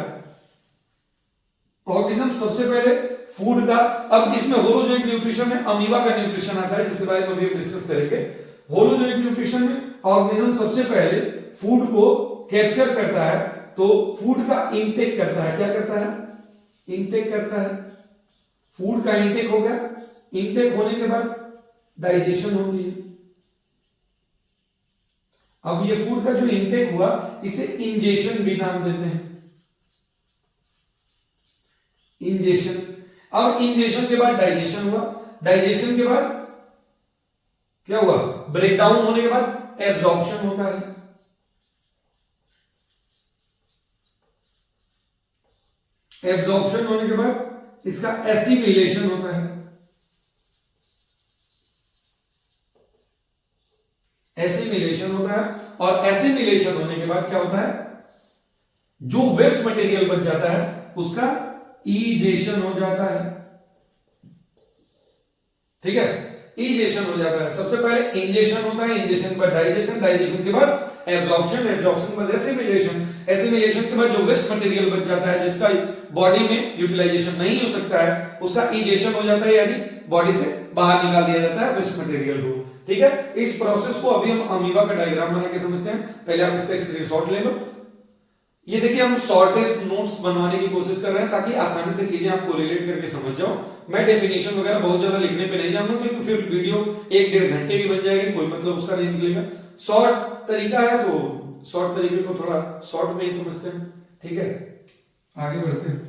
ऑर्गेनिज्म सबसे पहले फूड का, अब इसमें होलोजोइक न्यूट्रिशन में अमीबा का न्यूट्रिशन आता है जिसके बारे में अभी हम डिस्कस करेंगे। होलोजोइक न्यूट्रिशन में ऑर्गेनिज्म सबसे पहले फूड को कैप्चर करता है, तो फूड का इनटेक करता है। क्या करता है, इनटेक करता है। फूड का इनटेक हो गया, इनटेक होने के बाद डाइजेशन होती है। अब ये फूड का जो इनटेक हुआ इसे इंजेशन भी नाम देते हैं, इंजेशन। अब इंजेशन के बाद डाइजेशन हुआ, डाइजेशन के बाद क्या हुआ, ब्रेकडाउन होने के बाद एब्जॉर्प्शन होता है। एब्जॉर्प्शन होने के बाद इसका एसिमिलेशन होता है। एसिमिलेशन होता है, और एसिमिलेशन होने के बाद क्या होता है, जो वेस्ट मटेरियल बच जाता है उसका इजेशन हो जाता है, ठीक है। इजेशन हो जाता है। सबसे पहले इंजेशन होता है, इंजेशन के बाद डाइजेशन, डाइजेशन के बाद एब्जॉर्प्शन, एब्जॉर्प्शन के बाद एसिमिलेशन, एसिमिलेशन के बाद जो वेस्ट मटेरियल बच जाता है जिसका बॉडी में यूटिलाइजेशन नहीं हो सकता है उसका इजेशन हो जाता है, यानी बॉडी से बाहर निकाल दिया जाता है वेस्ट मटेरियल को, ठीक है। इस प्रोसेस को अभी हम अमीबा का डायग्राम बना के समझते हैं। पहले आप इसका स्क्रीनशॉट ले लो। ये देखिए हम शॉर्टेस्ट नोट्स बनवाने की कोशिश कर रहे हैं ताकि आसानी से चीजें आपको रिलेट करके समझ जाओ। मैं डेफिनेशन वगैरह बहुत ज्यादा लिखने पे नहीं जाऊंगा क्योंकि फिर वीडियो 1-1.5 घंटे की बन जाएगी, कोई मतलब उसका नहीं निकलेगा। शॉर्ट तरीका है तो शॉर्ट तरीके को थोड़ा शॉर्ट में ही समझते हैं, ठीक है। आगे बढ़ते हैं।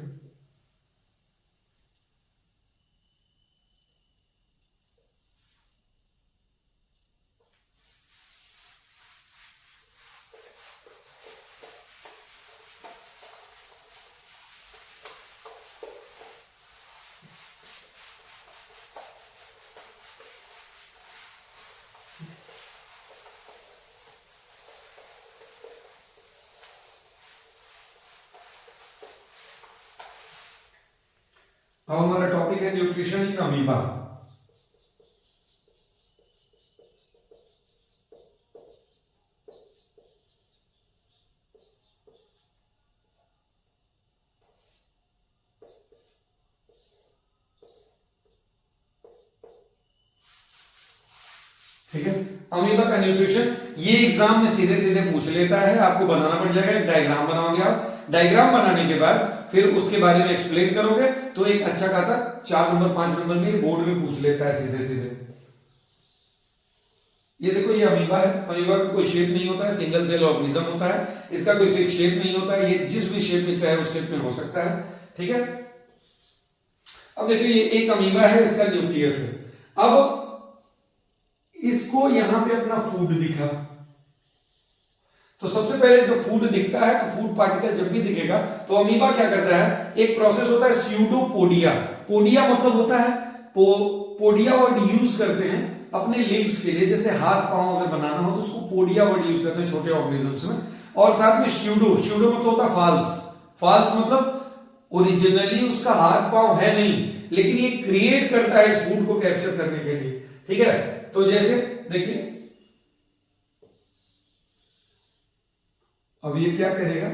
अब हमारा टॉपिक है न्यूट्रिशन इन अमीबा। ठीक है, अमीबा का न्यूट्रिशन ये एग्जाम में सीधे सीधे पूछ लेता है, आपको बनाना पड़ जाएगा। एक डायग्राम बनाओगे आप, डायग्राम बनाने के बाद फिर उसके बारे में एक्सप्लेन करोगे तो एक अच्छा खासा 4 नंबर 5 नंबर में बोर्ड में पूछ लेता है सीधे सीधे। ये देखो ये अमीबा है, अमीबा का कोई शेप नहीं होता है, सिंगल सेल ऑर्गेनिज्म होता है, इसका कोई फिक्स शेप नहीं होता है, ये जिस भी शेप में चाहे उस शेप में हो सकता है, ठीक है। अब देखो ये एक अमीबा है, इसका न्यूक्लियस है। अब इसको यहां पे अपना फूड दिखा, तो सबसे पहले जब फूड दिखता है तो फूड पार्टिकल जब भी दिखेगा तो अमीबा क्या करता है, एक प्रोसेस होता है स्यूडोपोडिया। पोडिया मतलब होता है पोडिया वर्ड यूज करते हैं अपने लिम्स के लिए, जैसे हाथ पांव अगर बनाना हो तो उसको पोडिया वर्ड यूज करते हैं छोटे ऑर्गेनिजम्स में। और साथ में स्यूडो, स्यूडो मतलब होता है फाल्स, फाल्स मतलब ओरिजिनली उसका हाथ पांव है नहीं लेकिन ये क्रिएट करता है इस फूड को कैप्चर करने के लिए, ठीक है। तो जैसे देखिए अब ये क्या करेगा,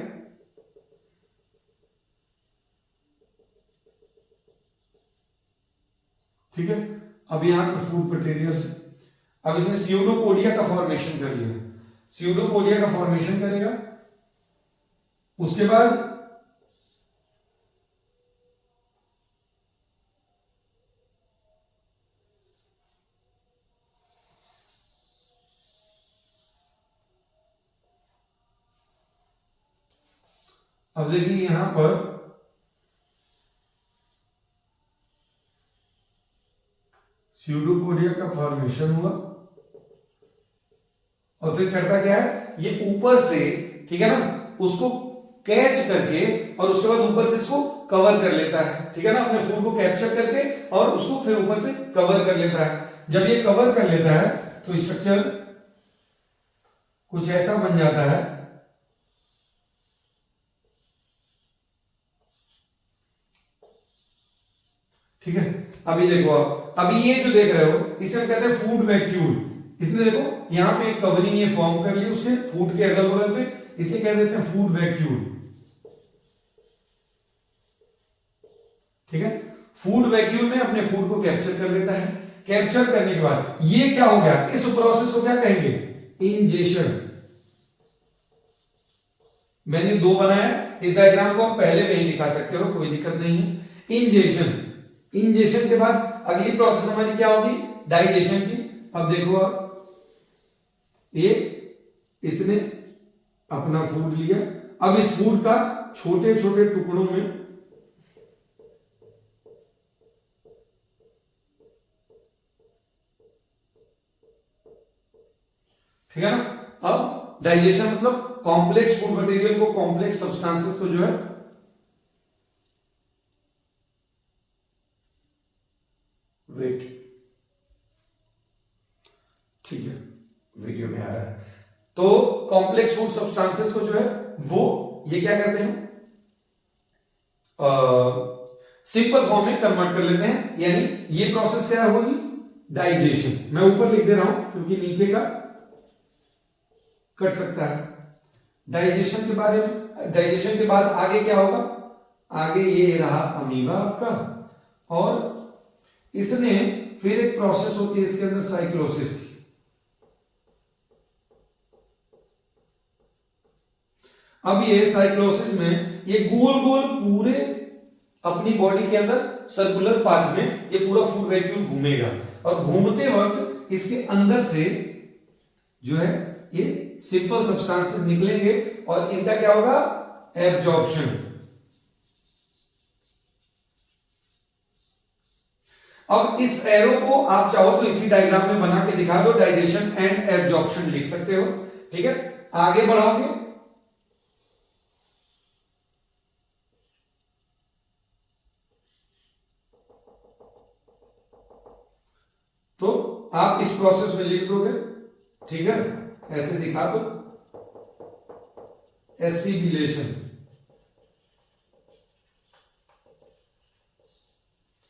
ठीक है। अब यहां पर फूड मटेरियल है, अब इसने स्यूडोपोडिया का फॉर्मेशन कर लिया, स्यूडोपोडिया का फॉर्मेशन करेगा। उसके बाद अब देखिए यहां पर स्यूडोपोडिया का फॉर्मेशन हुआ और फिर करता क्या है, ये ऊपर से, ठीक है ना, उसको कैच करके और उसके बाद ऊपर से इसको कवर कर लेता है, ठीक है ना, अपने फूड को कैप्चर करके और उसको फिर ऊपर से कवर कर लेता है। जब ये कवर कर लेता है तो स्ट्रक्चर कुछ ऐसा बन जाता है, ठीक है। अभी देखो आप, अभी ये जो देख रहे हो इसे हम कहते हैं फूड वैक्यूल। इसने देखो यहां पे एक कवरिंग ये फॉर्म कर ली उसने फूड के अगल बगल पे, इसे कह देते हैं फूड वैक्यूल, ठीक है। फूड वैक्यूल में अपने फूड को कैप्चर कर लेता है। कैप्चर करने के बाद ये क्या हो गया, इस प्रोसेस को क्या कहेंगे, इंजेशन। मैंने दो बनाया, इस डायग्राम को आप पहले में ही दिखा सकते हो, कोई दिक्कत नहीं है। इंजेशन, इंजेशन के बाद अगली प्रोसेस हमारी क्या होगी, डाइजेशन की। अब देखो आप, ये इसने अपना फूड लिया, अब इस फूड का छोटे छोटे टुकड़ों में ठीक है ना। अब डाइजेशन मतलब कॉम्प्लेक्स फूड मटेरियल को, कॉम्प्लेक्स सब्सटेंसेस को जो है वेट, ठीक है, वीडियो में आ रहा है। तो कॉम्प्लेक्स फूड सब्सटेंसेस को जो है वो ये क्या करते हैं, सिंपल फॉर्म में कन्वर्ट कर लेते हैं, यानी ये प्रोसेस क्या होगी, डाइजेशन। मैं ऊपर लिख दे रहा हूं क्योंकि नीचे का कट सकता है। डाइजेशन के बारे में, डाइजेशन के बाद आगे क्या होगा, आगे ये रहा अमीबा आपका, और इसने फिर एक प्रोसेस होती है इसके अंदर साइक्लोसिस की। अब ये साइक्लोसिस में ये गोल गोल पूरे अपनी बॉडी के अंदर सर्कुलर पाथ में ये पूरा फूड वैक्यूल घूमेगा, और घूमते वक्त इसके अंदर से जो है ये सिंपल सब्सटेंसेस निकलेंगे और इनका क्या होगा, एब्जॉर्प्शन। अब इस एरो को आप चाहो तो इसी डायग्राम में बना के दिखा दो, डाइजेशन एंड एब्जॉर्प्शन लिख सकते हो, ठीक है। आगे बढ़ाओगे तो आप इस प्रोसेस में लिख दोगे, ठीक है, ऐसे दिखा दो, एसिमिलेशन,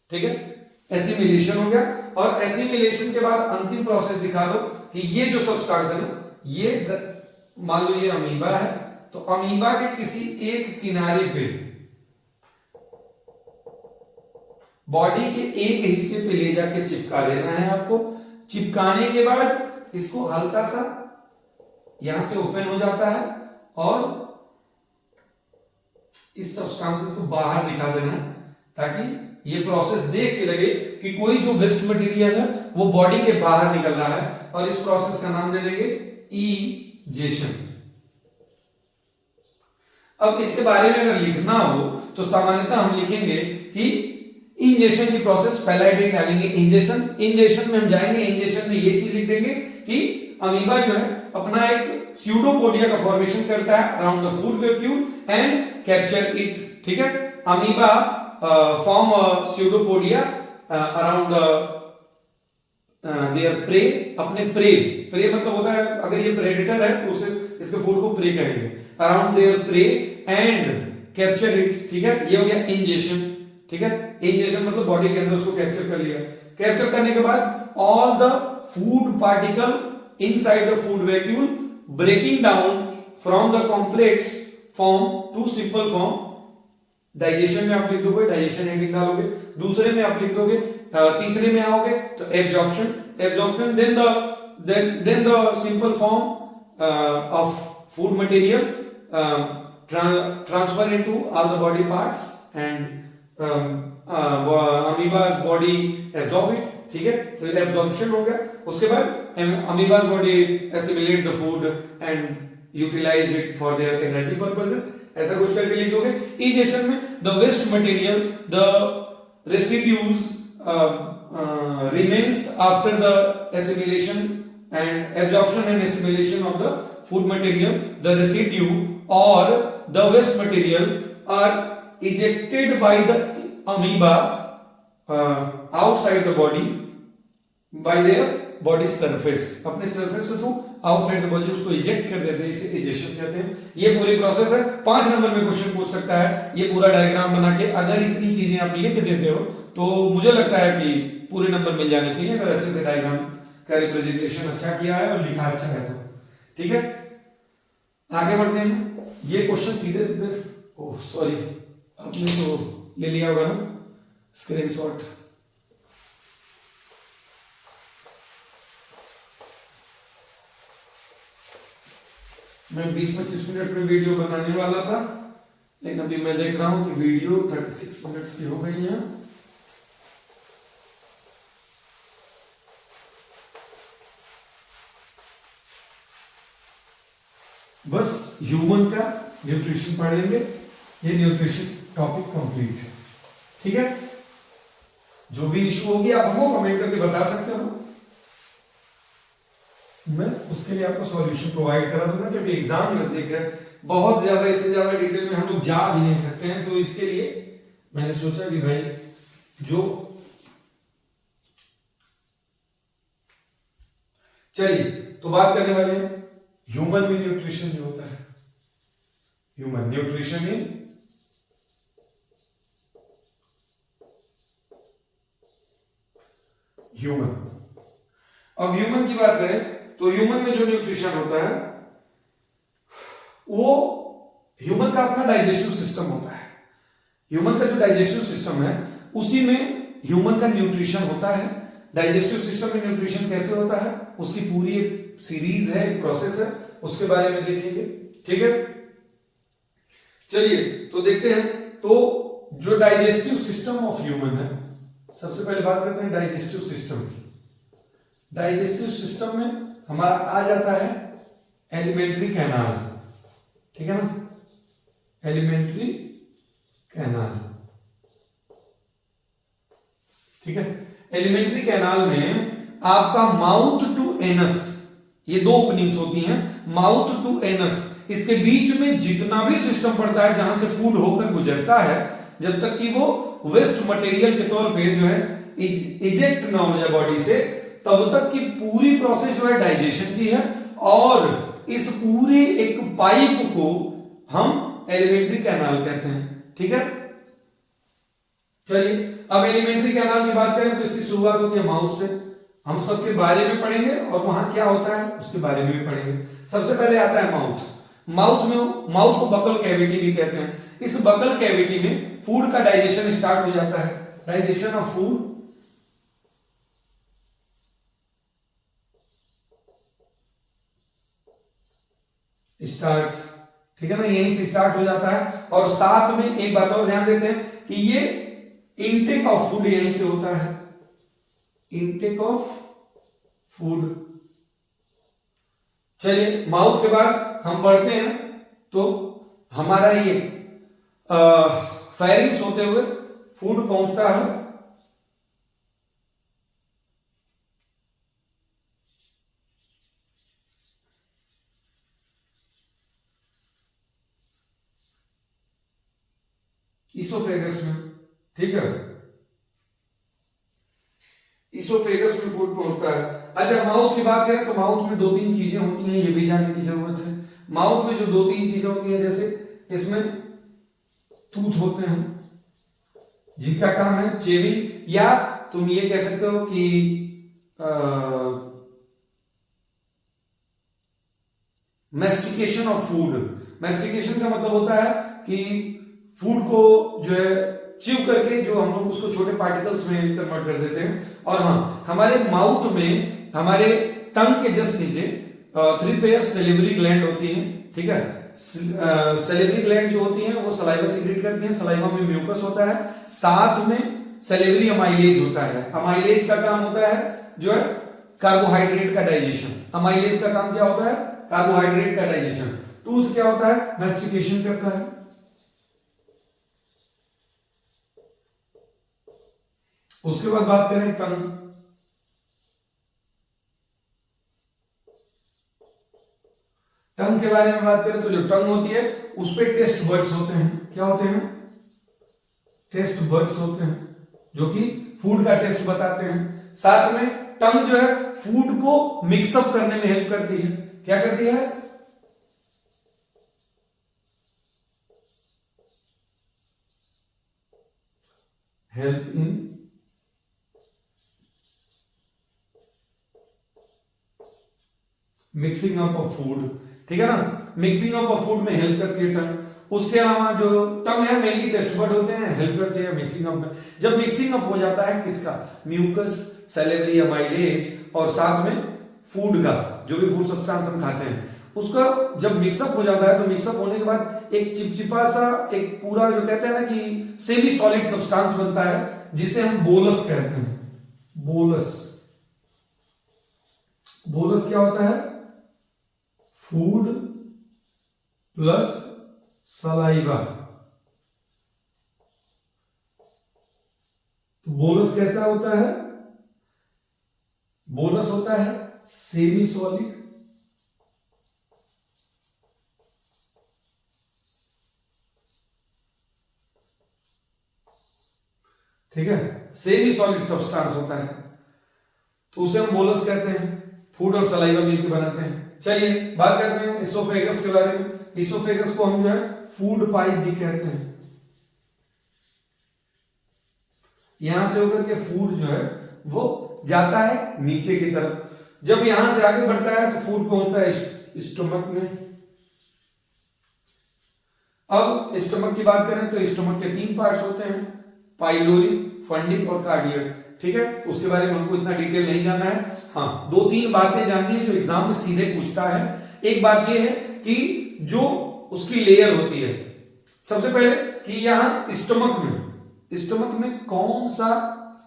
ठीक है, एसिमिलेशन हो गया। और एसिमिलेशन के बाद अंतिम प्रोसेस दिखा दो कि ये जो सब्सटेंस है ना, ये मान लो ये अमीबा है, तो अमीबा के किसी एक किनारे पे बॉडी के एक हिस्से पे ले जाके चिपका देना है आपको। चिपकाने के बाद इसको हल्का सा यहां से ओपन हो जाता है और इस सब्सटेंसेस को बाहर दिखा देना है, ताकि ये प्रोसेस देख के लगे कि कोई जो वेस्ट मटेरियल है वो बॉडी के बाहर निकल रहा है, और इस प्रोसेस का नाम दे देंगे ईजेशन। अब इसके बारे में अगर लिखना हो तो सामान्यतः हम लिखेंगे कि इंजेशन की प्रोसेस पहला हेडिंग डालेंगे इंजेशन। इंजेशन में हम जाएंगे, इंजेशन में ये चीज लिख देंगे कि अमीबा जो है अपना एक स्यूडोपोडिया का फॉर्मेशन करता है around the food vacuole and capture it, ठीक है। Amoeba form pseudopodia around there pray, अपने प्रे मतलब होता है अगर ये प्रेडेटर है तो उसे इसके फूड को प्रे कहेंगे, around there pray and capture it, ठीक है। ये हो गया इंजेशन, ठीक है। इंजेशन मतलब बॉडी के अंदर उसको कैप्चर कर लिया। कैप्चर करने के बाद all the food particle inside the food vacuole breaking down from the complex form to simple form. Digestion में आप लिख दोगे, डाइजेशन हेडिंग डालोगे। दूसरे में आप लिख दोगे, तीसरे में आओगे तो absorption, absorption then the simple form of food material transfer into all the body parts and amoeba's body absorb it, ठीक है। तो एब्जॉर्प्शन हो गया। उसके बाद amoeba's body assimilate the food and utilise it for their energy purposes ऐसा कुछ करके लिख दोगे। इजेशन में the waste material, the residues remains after the assimilation and absorption and assimilation of the food material, the residue or the waste material are ejected by the amoeba outside the body by their body surface, अपने surface के through outside the body उसको eject कर देते हैं, इसे ejection कहते हैं। ये पूरी प्रोसेस है। 5 नंबर में क्वेश्चन पूछ सकता है ये पूरा डायग्राम बना के। अगर इतनी चीजें आप लिख देते हो तो मुझे लगता है कि पूरे नंबर मिल जाने चाहिए, अगर अच्छे से डायग्राम का रिप्रेजेंटेशन अच्छा किया है और लिखा अच्छा है तो। ठीक है, आगे बढ़ते हैं। ये क्वेश्चन सीधे सीधे, ओह सॉरी, आपने तो ले लिया होगा ना स्क्रीनशॉट। मैं 20-25 मिनट में वीडियो बनाने वाला था, लेकिन अभी मैं देख रहा हूं कि वीडियो 36 मिनट्स की हो गई है। बस ह्यूमन का न्यूट्रिशन पढ़ेंगे, ये न्यूट्रिशन टॉपिक कंप्लीट है। ठीक है, जो भी इशू होगी आप हमको कमेंट करके बता सकते हो, मैं उसके लिए आपको सॉल्यूशन प्रोवाइड करा दूंगा, क्योंकि एग्जाम नजदीक है। बहुत ज्यादा, इससे ज्यादा डिटेल में हम लोग जा भी नहीं सकते हैं, तो इसके लिए मैंने सोचा कि भाई जो, चलिए तो बात करने वाले हैं ह्यूमन में न्यूट्रिशन जो होता है, ह्यूमन न्यूट्रिशन इन ह्यूमन। अब ह्यूमन की बात करें तो ह्यूमन में जो न्यूट्रिशन होता है वो ह्यूमन का अपना डाइजेस्टिव सिस्टम होता है। ह्यूमन का जो डाइजेस्टिव सिस्टम है उसी में ह्यूमन का न्यूट्रिशन होता है। डाइजेस्टिव सिस्टम में न्यूट्रिशन कैसे होता है उसकी पूरी एक सीरीज है, एक प्रोसेस है, उसके बारे में देखेंगे। ठीक है, चलिए तो देखते हैं। तो जो डाइजेस्टिव सिस्टम ऑफ ह्यूमन है, सबसे पहले बात करते हैं डाइजेस्टिव सिस्टम की। डाइजेस्टिव सिस्टम में हमारा आ जाता है एलिमेंट्री कैनाल। ठीक है ना, एलिमेंट्री कैनाल। ठीक है, एलिमेंट्री कैनाल में आपका माउथ टू एनस, ये दो ओपनिंग्स होती हैं, माउथ टू एनस, इसके बीच में जितना भी सिस्टम पड़ता है जहां से फूड होकर गुजरता है, जब तक कि वो वेस्ट मटेरियल के तौर पे जो है इजेक्ट ना हो जाए बॉडी से, तब तक की पूरी प्रोसेस जो है डाइजेशन की है। और इस पूरे एक पाइप को हम एलिमेंट्री कैनाल कहते हैं। ठीक है, चलिए अब एलिमेंट्री कैनाल की बात करें तो इसकी शुरुआत होती है माउथ से। हम सबके बारे में पढ़ेंगे और वहां क्या होता है उसके बारे में भी पढ़ेंगे। सबसे पहले आता है माउथ। माउथ को बकल कैविटी भी कहते हैं। इस बकल कैविटी में फूड का डाइजेशन स्टार्ट हो जाता है। Digestion of food starts. ठीक है ना, यहीं से स्टार्ट हो जाता है। और साथ में एक बात और ध्यान देते हैं कि ये इनटेक ऑफ फूड यहीं से होता है। Intake of food. चलिए माउथ के बाद हम बढ़ते हैं तो हमारा ये फेरिंग्स होते हुए फूड पहुंचता है इसोफेगस में। ठीक है, इसोफेगस में फूड पहुंचता है। अच्छा, माउथ की बात करें तो माउथ में 2-3 चीजें होती हैं, ये भी जानने की जरूरत है। माउथ में जो 2-3 चीजें होती हैं, जैसे इसमें टूथ होते हैं जिनका काम है चेविंग, या तुम ये कह सकते हो कि मैस्टिकेशन ऑफ फूड। मैस्टिकेशन का मतलब होता है कि फूड को जो है च्यू करके जो हम लोग उसको छोटे पार्टिकल्स में कन्वर्ट कर देते हैं। और हाँ, हमारे माउथ में, हमारे टंग के जस्ट नीचे 3 पेयर सेलिवरी ग्लैंड होती है। ठीक है, सेलिवरी ग्लैंड जो होती हैं वो सलाइवा सीक्रेट करती हैं। सलाइवा में म्यूकस होता है, साथ में सेलिवरी अमाइलेज होता है। अमाइलेज का काम होता है जो है कार्बोहाइड्रेट का डाइजेशन। अमाइलेज का काम क्या होता है? कार्बोहाइड्रेट का डाइजेशन। टूथ क्या होता है? मैस्टिकेशन करता है। उसके बाद बात करें टंग। टंग के बारे में बात करें तो जो टंग होती है उस पे टेस्ट बर्ड्स होते हैं। क्या होते हैं? टेस्ट बर्ड्स होते हैं जो कि फूड का टेस्ट बताते हैं। साथ में टंग जो है फूड को मिक्सअप करने में हेल्प करती है। क्या करती है? Help in mixing up of food. ठीक है ना, मिक्सिंग अप ऑफ फूड में हेल्प करती है टंग। उसके अलावा जो टंग है मेनली टेस्ट बर्ड होते हैं, हेल्प करती है मिक्सिंग अप में। जब मिक्सिंग अप हो जाता है किसका? म्यूकस, सैलिवरी अमाइलेज और साथ में फूड का, जो भी फूड सब्सटेंस हम खाते हैं उसका जब मिक्सअप हो जाता है तो मिक्सअप होने के बाद एक चिपचिपा सा एक पूरा जो कहते हैं ना कि सेमी सॉलिड सब्सटेंस बनता है जिसे हम बोलस कहते हैं। बोलस। बोलस क्या होता है? Food plus saliva. तो बोलस कैसा होता है? बोलस होता है सेमी सॉलिड ठीक है, सेमी सॉलिड सब्सटेंस होता है तो उसे हम बोलस कहते हैं। फूड और सलाइवा मिलकर बनाते हैं। चलिए बात करते हैं इसोफेगस के बारे में। इसोफेगस को हम जो है फूड पाइप भी कहते हैं। यहां से होकर के फूड जो है वो जाता है नीचे की तरफ। जब यहां से आगे बढ़ता है तो फूड पहुंचता है स्टमक में। अब स्टमक की बात करें तो स्टमक के 3 पार्ट्स होते हैं, पाइलोरी, फंडिक और कार्डियक। ठीक है, उसके बारे में हमको इतना डिटेल नहीं जानना है। हाँ, 2-3 बातें जाननी है जो एग्जाम में सीधे पूछता है। एक बात यह है कि जो उसकी लेयर होती है, सबसे पहले कि यहां स्टमक में कौन सा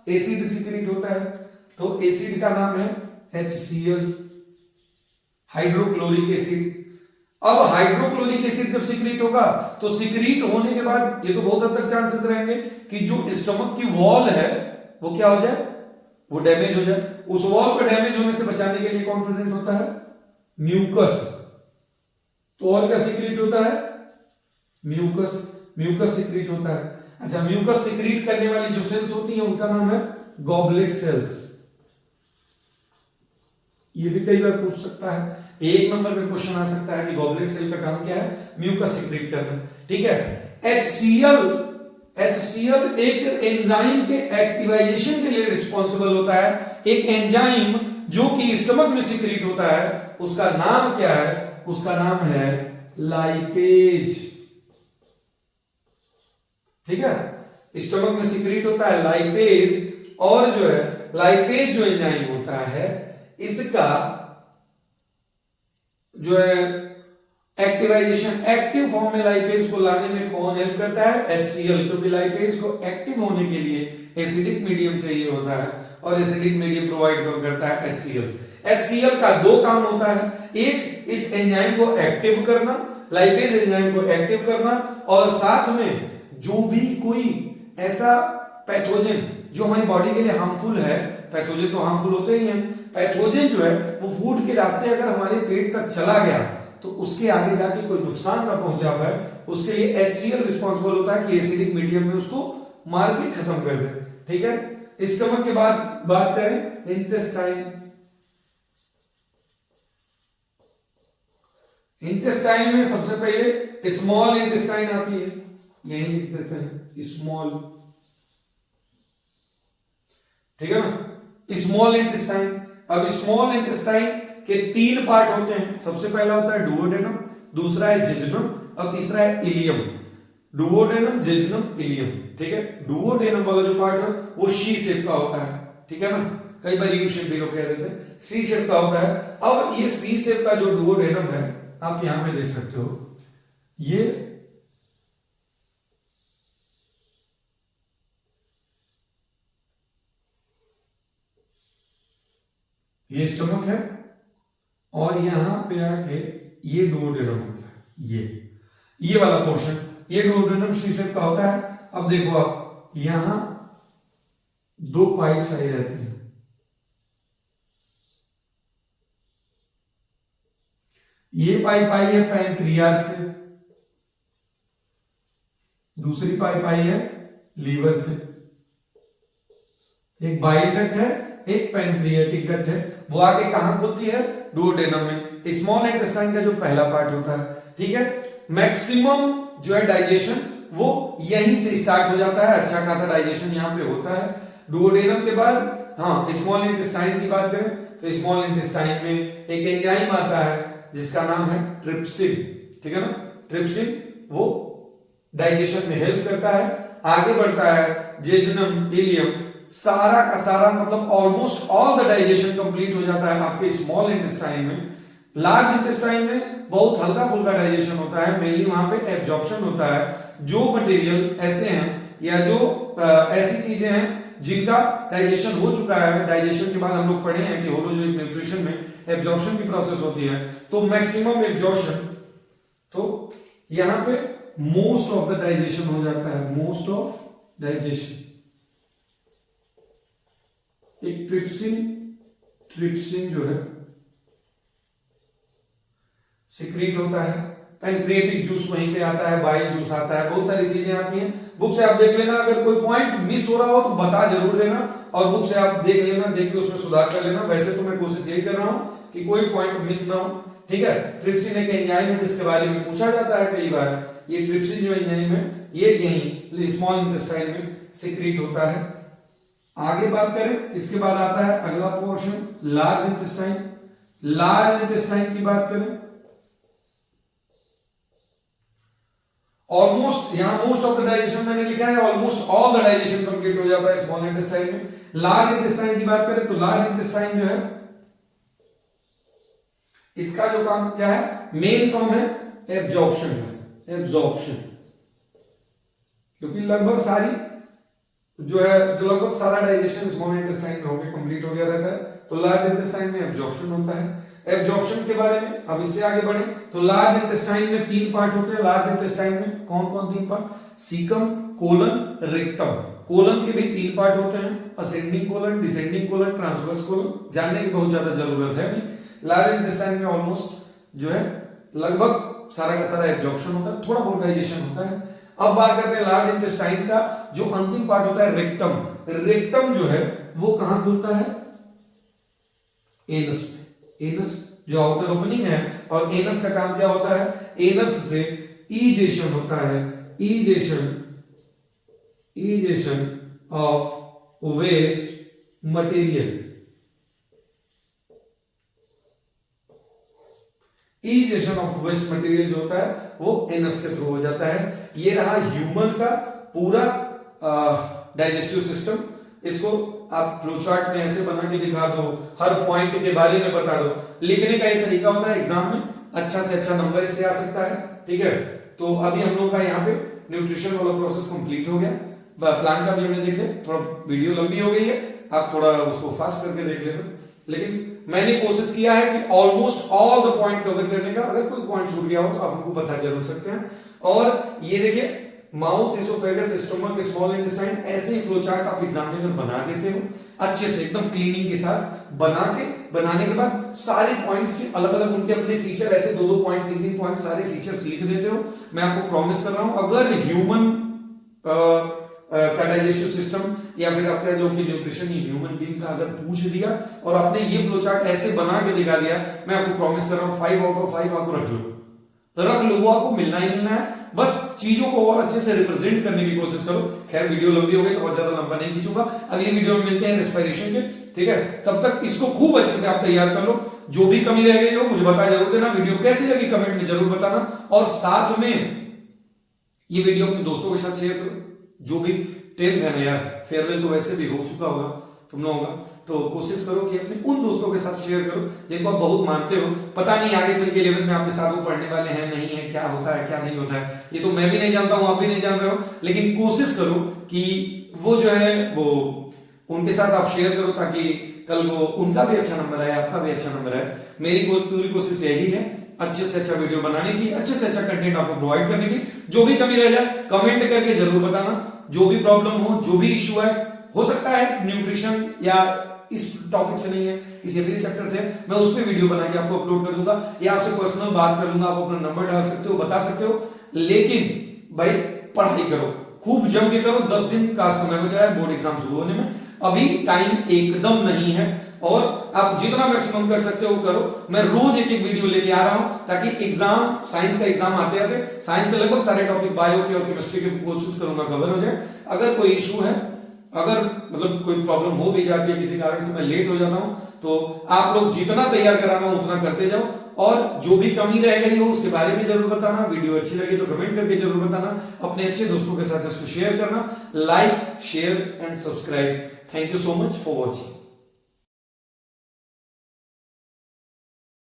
एसिड सिक्रीट होता है? तो एसिड का नाम है HCl, हाइड्रोक्लोरिक एसिड। अब हाइड्रोक्लोरिक एसिड जब सिक्रीट होगा तो सिक्रीट होने के बाद ये तो बहुत हद तक चांसेस रहेंगे कि जो स्टमक की वॉल है वो क्या हो जाए? वो डैमेज हो जाए। उस वॉल को डैमेज होने से बचाने के लिए कौन प्रेजेंट होता है? म्यूकस। तो और क्या सिक्रीट होता है? म्यूकस सिक्रीट होता है। अच्छा, म्यूकस सिक्रीट करने वाली जो सेल्स होती हैं उनका नाम है गॉबलेट सेल्स। ये भी कई बार पूछ सकता है, 1 नंबर में क्वेश्चन आ सकता है कि गॉबलेट सेल का काम क्या है? म्यूकस सिक्रीट करना। ठीक है। HCl एक एंजाइम के एक्टिवाइजेशन के लिए रिस्पॉन्सिबल होता है। एक एंजाइम जो कि स्टमक में सिक्रीट होता है उसका नाम क्या है? उसका नाम है लाइपेज। ठीक है, स्टमक में सिक्रीट होता है लाइपेज। और जो है लाइपेज जो एंजाइम होता है इसका जो है एक्टिवाइजेशन, एक्टिव फॉर्म में लाइपेज को लाने में कौन हेल्प करता है? HCl, क्योंकि लाइपेज को एक्टिव होने के लिए एसिडिक मीडियम चाहिए होता है और एसिडिक मीडियम प्रोवाइड कौन करता है? HCl। HCl का 2 काम होता है, एक इस एंजाइम को एक्टिव करना, लाइपेज एंजाइम को एक्टिव करना, और साथ में जो भी कोई ऐसा पैथोजन जो हमारी बॉडी के लिए हार्मफुल है, पैथोजन तो हार्मफुल होते ही हैं, पैथोजन जो है वो फूड के रास्ते अगर हमारे पेट तक चला गया तो उसके आगे जाके कोई नुकसान ना पहुंचा पाए, उसके लिए HCl रिस्पॉन्सिबल होता है कि एसिडिक मीडियम में उसको मार के खत्म कर दे। ठीक है। स्टमक के बाद बात करें इंटेस्टाइन। इंटेस्टाइन में सबसे पहले स्मॉल इंटेस्टाइन आती है, यही लिख देते हैं स्मॉल। ठीक है ना, स्मॉल इंटेस्टाइन। अब स्मॉल इंटेस्टाइन के 3 पार्ट होते हैं। सबसे पहला होता है डुओडेनम, दूसरा है जेजुनम और तीसरा है इलियम। Duodenum, jejunum, ilium. ठीक है, डुओडेनम वाला जो पार्ट है वो शी शेप का होता है। ठीक है ना, कई बार यू शेप भी लोग कह देते हैं, सी शेप का होता है। अब ये सी शेप का जो डुओडेनम है आप यहां पे देख सकते हो, ये स्टमक है और यहां पे आके ये डुओडेनम होता है। ये वाला पोर्शन, ये डुओडेनम सी शेप का होता है। अब देखो आप यहां दो पाइप्स आई रहती है। ये पाइप आई है पैनक्रियाज से, दूसरी पाइप आई है लीवर से। एक बाइल डक्ट है, एक पैनक्रियाटिक डक्ट है। वो आगे कहां खुलती है? डुओडेनम में, स्मॉल इंटेस्टाइन का जो पहला पार्ट होता है। ठीक है, मैक्सिमम जो है डाइजेशन वो यहीं से स्टार्ट हो जाता है। अच्छा खासा डाइजेशन यहां पे होता है। डुओडेनम के बाद हाँ स्मॉल इंटेस्टाइन की बात करें तो स्मॉल इंटेस्टाइन में एक एंजाइम आता है जिसका नाम है ट्रिप्सिन। ठीक है ना, ट्रिप्सिन वो डाइजेशन में हेल्प करता है, आगे बढ़ता है जेजुनम, इलियम, सारा का सारा मतलब almost all the digestion complete हो जाता है आपके स्मॉल इंटेस्टाइन में। लार्ज इंटेस्टाइन में बहुत हल्का फुल्का डाइजेशन होता है, मेनली वहां पे एब्जॉर्प्शन होता है। जो मटेरियल ऐसे हैं या जो ऐसी चीजें हैं जिनका डाइजेशन हो चुका है, डाइजेशन के बाद हम लोग पढ़े हैं कि होलोजोइक न्यूट्रिशन में एब्जॉर्प्शन की प्रोसेस होती है, तो मैक्सिमम एब्जॉर्प्शन, तो यहां पे मोस्ट ऑफ द डाइजेशन हो जाता है, मोस्ट ऑफ डाइजेशन। एक ट्रिप्सिन जो है सिक्रीट होता है, पैनक्रियाटिक जूस वहीं पे आता है, बाइल जूस आता है, बहुत सारी चीजें आती हैं। बुक से आप देख लेना, अगर कोई पॉइंट मिस हो रहा हो तो बता जरूर देना, और बुक से आप देख लेना, देख के उसमें सुधार कर लेना। वैसे तो मैं कोशिश यही कर रहा हूं कि कोई पॉइंट मिस ना हो। ठीक है, ट्रिप्सिन एक एंजाइम है जिसके बारे में पूछा जाता है कई बार। ये ट्रिप्सिन जो एंजाइम है ये यहीं स्मॉल इंटेस्टाइन में सिक्रीट होता है। आगे बात करें, इसके बाद आता है अगला portion large intestine. Large intestine की बात करें, ऑलमोस्ट यहां मोस्ट ऑफ द डाइजेशन मैंने लिखा है, almost all the digestion complete हो जाता है स्मॉल इंटेस्टाइन में। लार्ज इंटेस्टाइन की बात करें तो लार्ज इंटेस्टाइन जो है इसका जो काम क्या है, मेन काम है एब्जॉर्प्शन है, एब्जॉर्प्शन। क्योंकि लगभग सारी जो है लगभग सारा डाइजेशन स्मॉल इंटेस्टाइन में होकर कंप्लीट हो गया रहता है, तो लार्ज इंटेस्टाइन में एब्जॉर्प्शन होता है। एब्जॉर्प्शन के बारे में अब इससे आगे बढ़े तो लार्ज इंटेस्टाइन में 3 पार्ट होते हैं। लार्ज इंटेस्टाइन में कौन कौन 3 part? Caecum, colon, rectum. Colon के भी 3 पार्ट होते हैं, ascending colon, descending colon, transverse colon. जानने की बहुत ज्यादा जरूरत है नहीं। लार्ज इंटेस्टाइन में ऑलमोस्ट जो है लगभग सारा का सारा एब्जॉर्प्शन होता है, थोड़ा बहुत डाइजेशन होता है। अब बात करते हैं लार्ज इंटेस्टाइन का जो अंतिम पार्ट होता है रेक्टम। रेक्टम जो है वो कहां खुलता है? एनस में। एनस जो आउटर ओपनिंग है, और एनस का काम क्या होता है? एनस से ईजेशन होता है, egestion of waste material. Egestion of waste material जो होता है वो एनस के थ्रू हो जाता है। ये रहा ह्यूमन का पूरा डाइजेस्टिव सिस्टम। इसको आप फ्लो चार्ट में ऐसे बना के दिखा दो, हर पॉइंट के बारे में बता दो। लिखने का ये तरीका होता है, एग्जाम में अच्छा से अच्छा नंबर इससे आ सकता है। ठीक है, तो अभी हम लोग का यहाँ पे न्यूट्रिशन वाला प्रोसेस कंप्लीट हो गया। प्लान का भी हमने देख लिया, थोड़ा वीडियो लंबी हो गई है, आप थोड़ा उसको फास्ट करके देख लेना, लेकिन मैंने कोशिश किया है कि almost all the point cover करने का। अगर कोई पॉइंट छूट गया हो तो आप हमको बता जरूर सकते हैं। और ये देखिए, mouth, oesophagus, stomach, small intestine, ऐसे ही फ्लो चार्ट आप एग्जाम में बना देते हो अच्छे से, एकदम क्लीनिंग के साथ बनाने के बाद सारे पॉइंट्स के अलग अलग उनके अपने फीचर, ऐसे 2-2 पॉइंट, 3-3 पॉइंट सारे फीचर्स लिख देते हो। मैं आपको प्रॉमिस कर रहा हूं, अगर ह्यूमन का डाइजेस्टिव सिस्टम या फिर आपका जो कि न्यूट्रिशन ह्यूमन बीइंग का अगर पूछ दिया और आपने ये फ्लो चार्ट ऐसे बना के दिखा दिया, मैं आपको प्रॉमिस कर रहा हूं 5 आउट ऑफ 5 आपको रख लो, वो आपको मिलना ही मिलना है। बस चीजों को और अच्छे से रिप्रेजेंट करने की कोशिश करो। खैर वीडियो लंबी हो गई तो बहुत ज्यादा लंबा नहीं खींचूंगा, अगली वीडियो में मिलते हैं रेस्पिरेशन के। ठीक है, तब तक इसको खूब अच्छे से आप तैयार कर लो। जो भी कमी रह गई हो मुझे बता जरूर देना, वीडियो कैसी लगी कमेंट में जरूर बताना, और साथ में ये वीडियो अपने दोस्तों के साथ शेयर करो। जो भी 10th है ना यार, फेयरवेल तो वैसे भी हो चुका होगा तुम लोगों का, तो कोशिश करो कि अपने उन दोस्तों के साथ शेयर करो जिनको आप बहुत मानते हो। पता नहीं आगे चल के 11th में आपके साथ वो पढ़ने वाले हैं नहीं है, क्या होता है क्या नहीं होता है, ये तो मैं भी नहीं जानता हूं, आप भी नहीं जान रहे हो, लेकिन कोशिश करो कि वो जो है वो उनके साथ आप शेयर करो ताकि कल वो उनका भी अच्छा नंबर आए, आपका भी अच्छा नंबर आए। मेरी पूरी कोशिश यही है, अच्छे से अच्छा वीडियो बनाने की, अच्छे से अच्छा कंटेंट आपको प्रोवाइड करने की। जो भी कमी रह जाए कमेंट करके जरूर बताना, जो भी प्रॉब्लम हो, जो भी इश्यू है हो सकता है न्यूट्रिशन या इस टॉपिक से नहीं है, किसी अगले चैप्टर से, मैं उस पर वीडियो बना के आपको अपलोड कर दूंगा या आपसे पर्सनल बात कर लूंगा, आप अपना नंबर डाल सकते हो, बता सकते हो। लेकिन भाई पढ़ाई करो, खूब जम के करो, 10 दिन का समय बचा है बोर्ड एग्जाम शुरू होने में, अभी टाइम एकदम नहीं है और आप जितना मैक्सिमम कर सकते हो करो। मैं रोज एक एक वीडियो लेके आ रहा हूं ताकि एग्जाम, साइंस का एग्जाम आते आते साइंस के लगभग सारे टॉपिक बायो के और केमिस्ट्री के कोशिश करूंगा कवर हो जाए। अगर कोई इशू है, अगर मतलब कोई प्रॉब्लम हो भी जाती है किसी कारण से मैं लेट हो जाता हूं, तो आप लोग जितना तैयार कराना हो उतना करते जाओ और जो भी कमी रह गई हो उसके बारे में जरूर बताना। वीडियो अच्छी लगी तो कमेंट करके जरूर बताना, अपने अच्छे दोस्तों के साथ इसको शेयर करना। Like, share and subscribe. Thank you so much for watching.